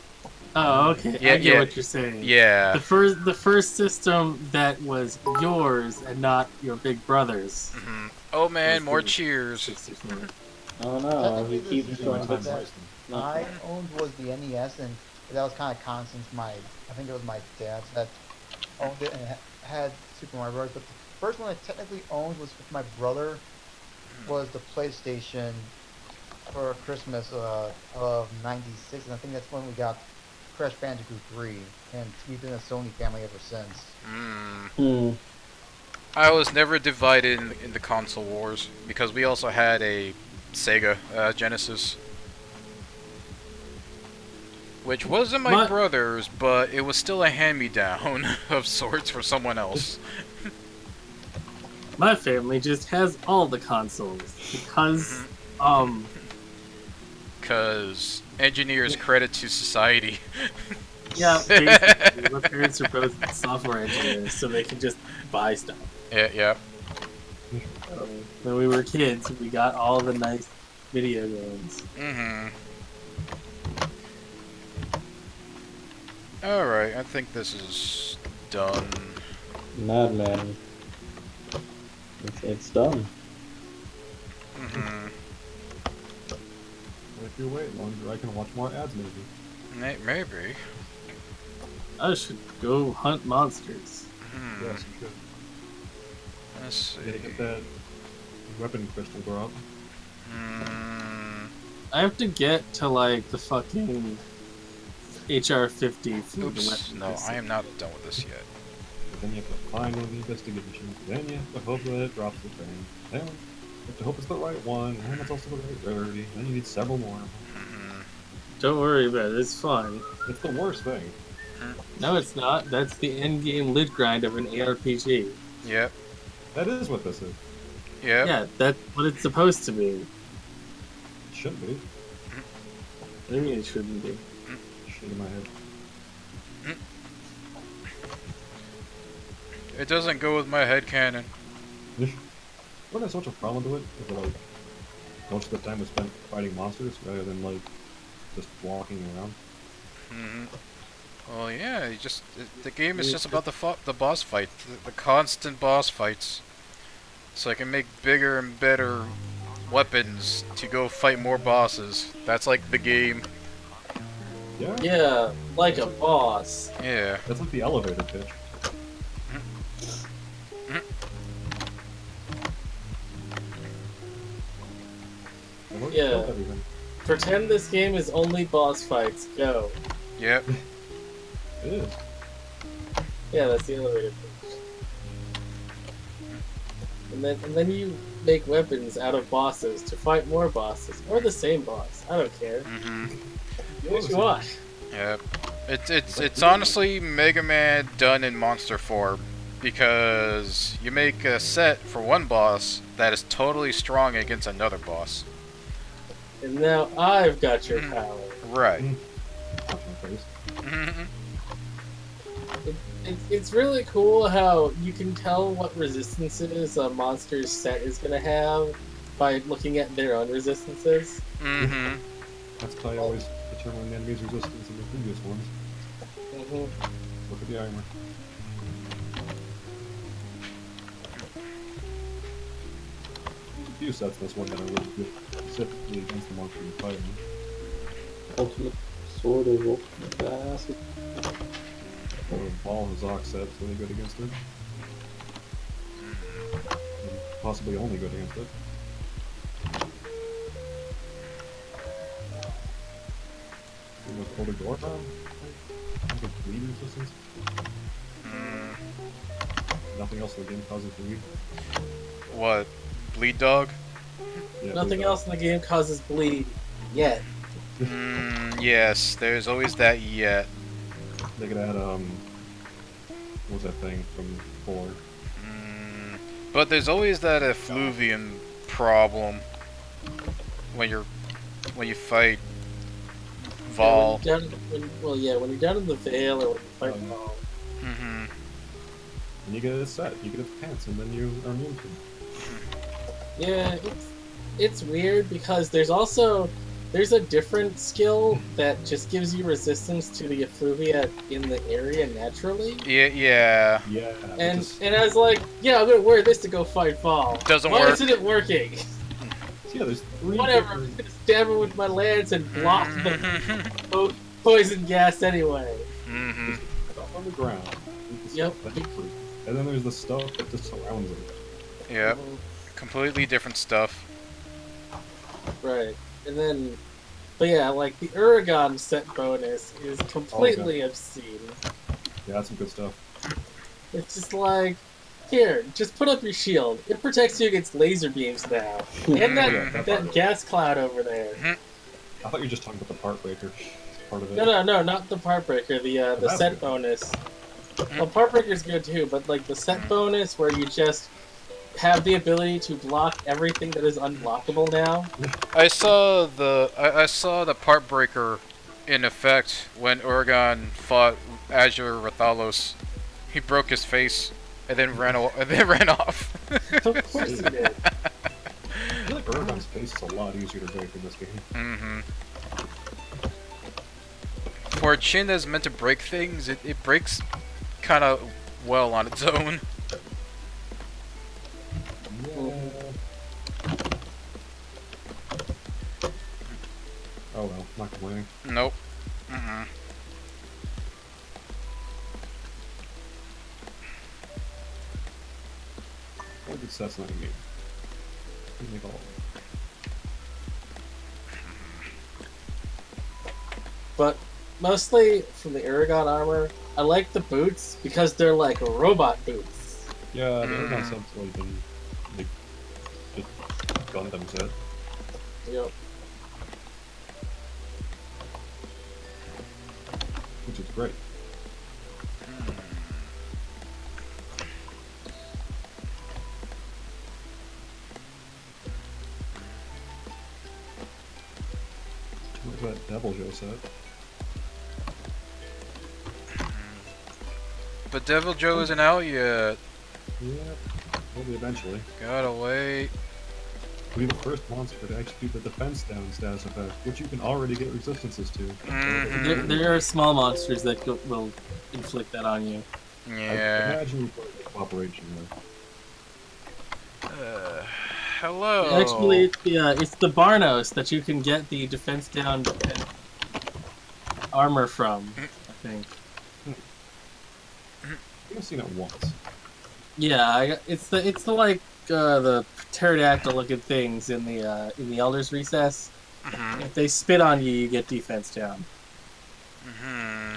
Oh, okay. Yeah, I get yeah. what you're saying. Yeah. The first system that was yours and not your big brother's. Mhm. Oh man, was more the cheers. 64. Oh no, Technically, he the keeps system throwing that bits. I owned was the NES, and that was kind of common since I think it was my dad that owned it and had Super Mario Bros. But the first one I technically owned was with my brother, was the PlayStation for Christmas of '96, and I think that's when we got Crash Bandicoot 3, and we've been a Sony family ever since. Mm. I was never divided in the console wars because we also had a Sega Genesis, which wasn't my brother's, but it was still a hand-me-down of sorts for someone else. My family just has all the consoles because, Because engineers credit to society. yeah, basically, my parents are both software engineers, so they can just buy stuff. Yeah. When we were kids, we got all the nice video games. Mm-hmm. Alright, I think this is done. Madman. It's done. Mm-hmm. If you wait longer, I can watch more ads maybe. Maybe. I should go hunt monsters. Hmm. Yes, you should. Let's You gotta see. get that weapon crystal drop. Mm, I have to get to like the fucking HR 50 for the oops. weapon. No, pistol. I am not done with this yet. But then you have to find one of the investigation. Then you have to hope that it drops the thing. Then you have to hope it's the right one. And it's also the right rarity. Then you need several more. Mm-hmm. Don't worry about it. It's fun. It's the worst thing. No, it's not. That's the end game loot grind of an ARPG. Yep. That is what this is. Yep. Yeah, that's what it's supposed to be. It shouldn't be. What do you mean it shouldn't be? Shit in my head. It doesn't go with my headcanon. What has such a problem to it? Is that, like, most of the time is spent fighting monsters rather than, like, just walking around. Mm-hmm. Well, yeah, the game is just about the boss fight, the constant boss fights. So I can make bigger and better weapons to go fight more bosses. That's like the game. Yeah, Yeah, like a boss. Yeah. that's like the elevator pitch. Yeah. killed everything. Pretend this game is only boss fights. Go. Yep. It is. Yeah, that's the elevator pitch. And then you make weapons out of bosses to fight more bosses or the same boss. I don't care. Mm-hmm. Do what you want. Yep. It's honestly Mega Man done in monster form, because you make a set for one boss that is totally strong against another boss. And now I've got your power. Right. Punch my face. Mhm. It's really cool how you can tell what resistances a monster's set is going to have by looking at their own resistances. Mhm. That's how I always determine the enemy's resistance in the previous ones. Mm-hmm. Look at the armor. A few sets in this one that are really good, specifically against the monster you're fighting. Ultimate sword is ultimate fast. Or Ball and Zoc set's really good against it. And possibly only good against it. And with older Gorgon, I think bleed resistance. Mm, Nothing else in the game causes bleed. what? Bleed dog? Yeah, Nothing bleed else in the game causes bleed yet. Yes, there's always that yet. They could add what was that thing from 4? But there's always that effluvium problem when you fight Vol. Yeah, when you're down in the Vale or when you fight Vol. Mm-hmm. And you get a set, you get its pants, and then you are immune to it. Yeah, it's weird because there's a different skill that just gives you resistance to the effluvia in the area naturally. Yeah. Yeah. And I was like, yeah, I'm gonna wear this to go fight Vol. Doesn't Why work. isn't it working? Yeah, there's 3 Whatever, I'm different- gonna stab him with my lance and block the Mm-hmm. poison gas anyway. Mm-hmm. stuff on the ground. There's Yep. stuff that hits it. And then there's the stuff that just surrounds it. Yep. Completely different stuff. Right. And then, but yeah, like the Uragon set bonus is completely obscene. Yeah, that's some good stuff. It's just like, here, just put up your shield. It protects you against laser beams now. And that gas cloud over there. I thought you were just talking about the part breaker part of it. No, not the part breaker. The that's set good. bonus. Well, part breaker's good too, but like the set bonus where you just have the ability to block everything that is unblockable now. I saw the part breaker in effect when Uragon fought Azure Rathalos. He broke his face and then ran off. Of course he did. I feel like Uragon's face is a lot easier to break in this game. Mm-hmm. For a chin that's meant to break things, it breaks kind of well on its own. Yeah. Oh well, not complaining. Nope. Mm-mm. What good sets not in game? Make all of them. But mostly from the Uragon armor, I like the boots because they're like robot boots. Yeah, the Uragon sub's always been like just Gundam set. Yep. Which is great. Where's that Devil Joe set? But Devil Joe isn't out yet. Yeah, will be eventually. Gotta wait. Will be the first monster to execute the defense down status effect, which you can already get resistances to. Mhm. There are small monsters that will inflict that on you. I Yeah. imagine you put the cooperation there. Hello. Actually, it's the Barnos that you can get the defense down armor from, I think. I've seen it once. Yeah, it's the like the pterodactyl-looking things in the Elder's Recess. Mm-hmm. If they spit on you, you get defense down. Mm-hmm.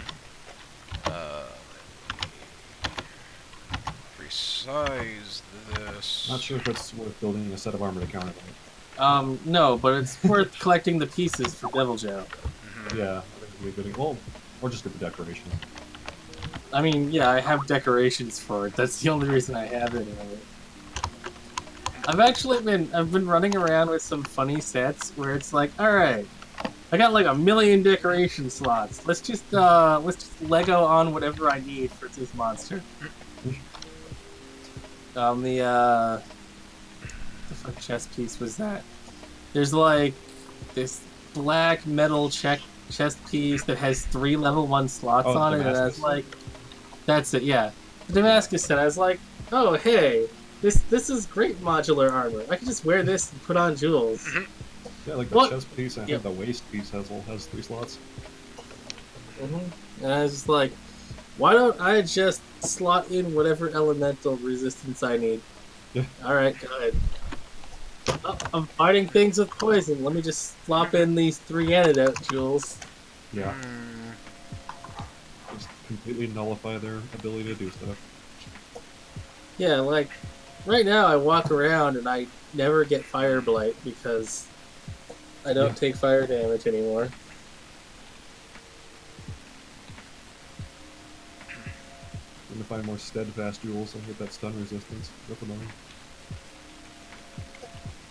Resize this. Not sure if it's worth building a set of armor to counter that. No, but it's worth collecting the pieces for Devil Joe. Mhm. Yeah, I think it'd be a good. Well, or just get the decorations. I mean, yeah, I have decorations for it. That's the only reason I have it. I've been running around with some funny sets where it's like, all right, I got like 1 million decoration slots. Let's just Lego on whatever I need for this monster. The fuck chest piece was that? There's like this black metal chest piece that has 3 level 1 slots Oh, on it, and I was Damascus. like, that's it, yeah. The Damascus set. I was like, oh hey, this is great modular armor. I can just wear this and put on jewels. Yeah, like the What? chest piece and I Yep. think the waist piece has 3 slots. And I was just like, why don't I just slot in whatever elemental resistance I need? Yeah. Alright, go ahead. Oh, I'm fighting things with poison. Let me just slop in these 3 antidote jewels. Yeah, Mm, just completely nullify their ability to do stuff. Yeah, like, right now I walk around and I never get fire blight because I don't Yeah. take fire damage anymore. And to find more steadfast jewels and get that stun resistance. That's annoying.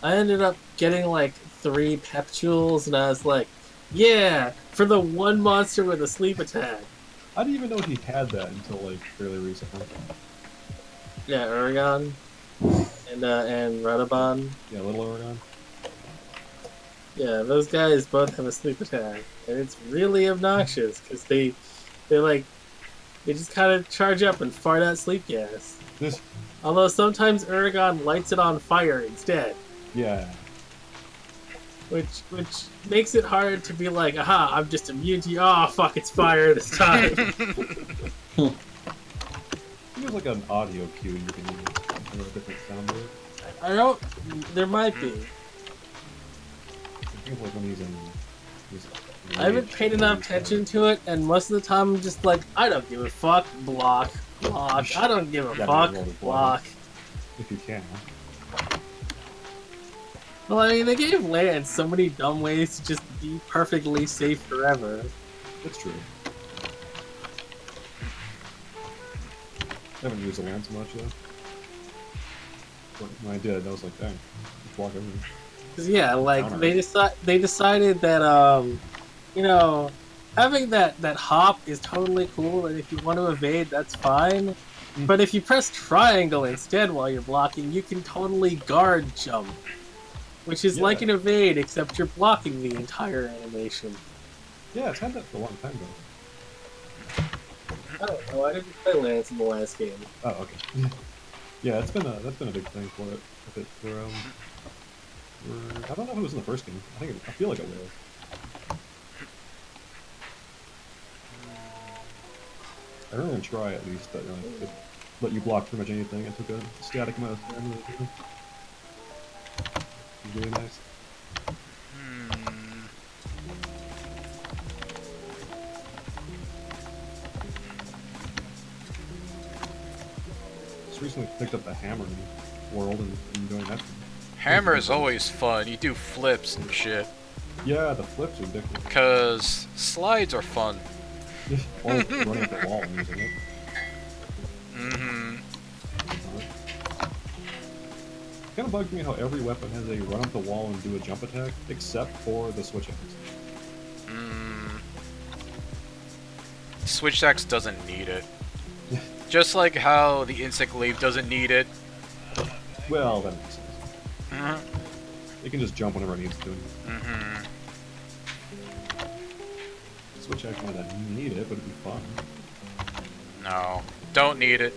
I ended up getting like 3 pep jewels and I was like, yeah, for the one monster with a sleep attack. I didn't even know he had that until like fairly recently. Yeah, Uragan and Radabon. Yeah, Little Oregon. Yeah, those guys both have a sleep attack, and it's really obnoxious because they just kind of charge up and fart out sleep gas. This, Although sometimes Uragan lights it on fire instead, yeah. which makes it hard to be like, aha, I'm just immune to you. Oh fuck, it's fire this time. I think there's like an audio cue you can use for a different sound bit. I don't. There might be. I think like when he's I haven't paid enough attention to it, and most of the time I'm just like, I don't give a fuck. Block, block. I don't give a Yeah, fuck. roll the Block. if you can. Well, I mean, they gave Lance so many dumb ways to just be perfectly safe forever. That's true. I haven't used the lance much though. But when I did, I was like, dang, just walk over. 'Cause, yeah, like Alright. they decided that you know, having that hop is totally cool, and if you want to evade, that's fine. Mm. But if you press triangle instead while you're blocking, you can totally guard jump, which is like Yeah. an evade, except you're blocking the entire animation. Yeah, it's had that for a long time though. I don't know. I didn't play Lance in the last game. Oh, okay. Yeah, that's been a big thing for it. If it for I don't know if it was in the first game. I feel like it was. I remember in Try at least that it let you block pretty much anything and took a static amount of time. It was really nice. Hmm. Just recently picked up the hammer world and enjoying that. Hammer is always fun. You do flips and shit. Yeah, the flips are ridiculous. Cause slides are fun. Or running up the wall and using it. Mm-hmm. Kind of bugs me how every weapon has a run up the wall and do a jump attack, except for the switch axe. Mm. Switch axe doesn't need it. Just like how the insect leaf doesn't need it. Well, that makes sense. Mm-hmm. It can just jump whenever it needs to. Mm-hmm. Switch axe might not need it, but it'd be fun. No, don't need it.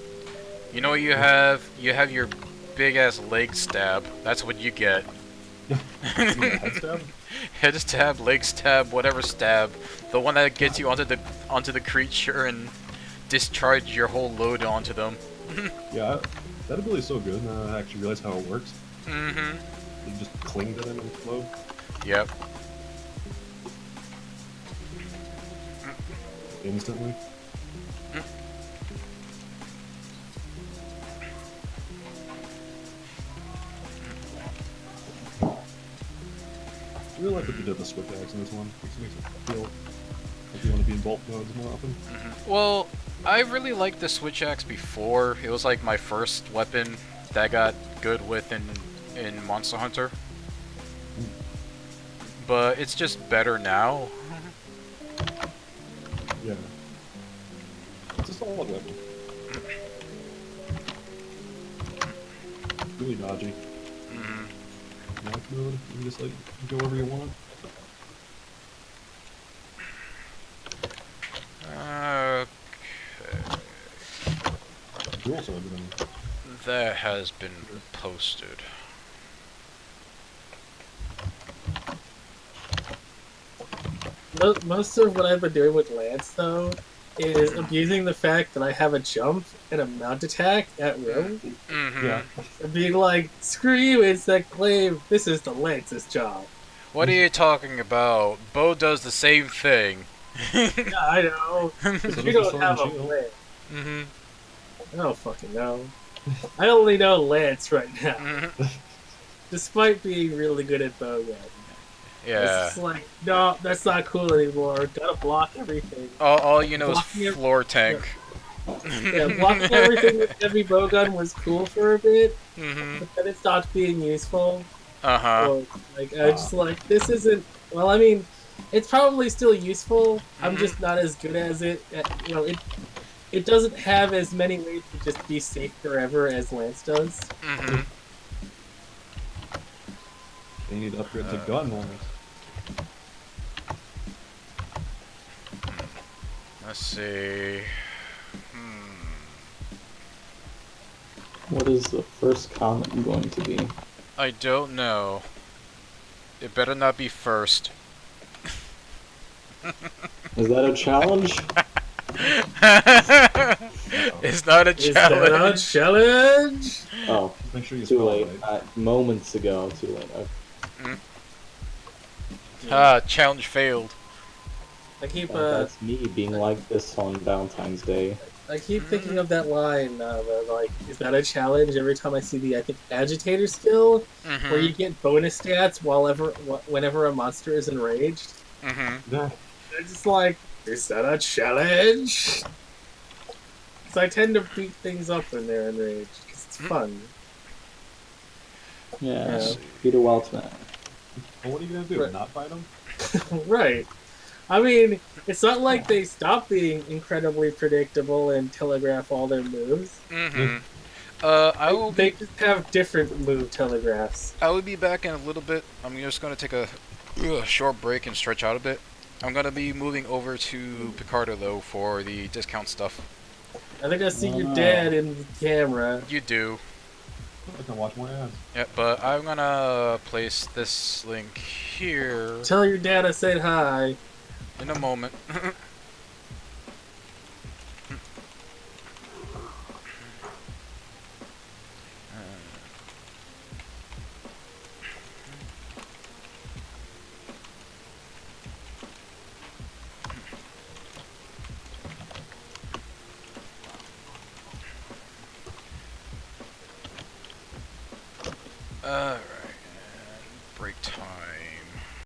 You know what you have? You have your big ass leg stab. That's what you get. Head stab? Head stab, leg stab, whatever stab. The one that gets you onto the creature and discharge your whole load onto them. Yeah, That ability is so good, now I actually realize how it works. Mm-hmm. You just cling to them and float. Yep. Instantly. I really like what they did with the switch axe in this one. It makes it feel like you want to be in both modes more often. Well, I really liked the switch axe before. It was like my first weapon that I got good with in Monster Hunter. But it's just better now. Yeah. It's a solid weapon. Really dodgy. Lock mode, you can just like go wherever you want. Okay. Dual sword then. That has been posted. Most of what I've been doing with Lance, though, is abusing the fact that I have a jump and a mount attack at will. Mm-hmm. Yeah. And being like, screw you, Insect Glaive, this is the Lance's job. What are you talking about? Bo does the same thing. Yeah, I know. So But does you the don't sword have and a shield. Lance. Mm-hmm. I don't fucking know. I only know Lance right now, Mm-hmm. despite being really good at bowgun. It's Yeah. just like, no, that's not cool anymore. Gotta block everything. All you know is Blocking it- floor tank. Yeah, blocking everything with heavy bowgun was cool for a bit, Mm-hmm. but then it stopped being useful. Uh-huh. So, like, I just like, this isn't. Well, I mean, it's probably still useful. I'm Mhm. just not as good as it. You know, it doesn't have as many ways to just be safe forever as Lance does. Mm-hmm. They need to upgrade to gun ones. Let's see. What is the first comment going to be? I don't know. It better not be first. Is that a challenge? It's not a Is that a challenge. challenge? Oh, Make sure you too spell late. it right. Moments ago, too late. Ah, challenge failed. I keep That's me being like this on Valentine's Day. I keep thinking of that line, like, is that a challenge? Every time I see the, I think, agitator skill, Mm-hmm. where you get bonus stats whenever a monster is enraged. Mm-hmm. Yeah. It's just like, is that a challenge? Because I tend to beat things up when they're enraged. 'Cause it's fun. Yeah, Yeah. Peter Waltman. Well, what are you gonna do? Right. Not fight them? Right. I mean, it's not like they stop being incredibly predictable and telegraph all their moves. Mm-hmm. I will They be just have different move telegraphs. back in a little bit. I'm just gonna take a short break and stretch out a bit. I'm gonna be moving over to Picardo though for the discount stuff. I think I see your Wow. dad in the camera. You do. I can watch more ads. Yeah, but I'm gonna place this link here Tell your dad I said hi. in a moment. Alright.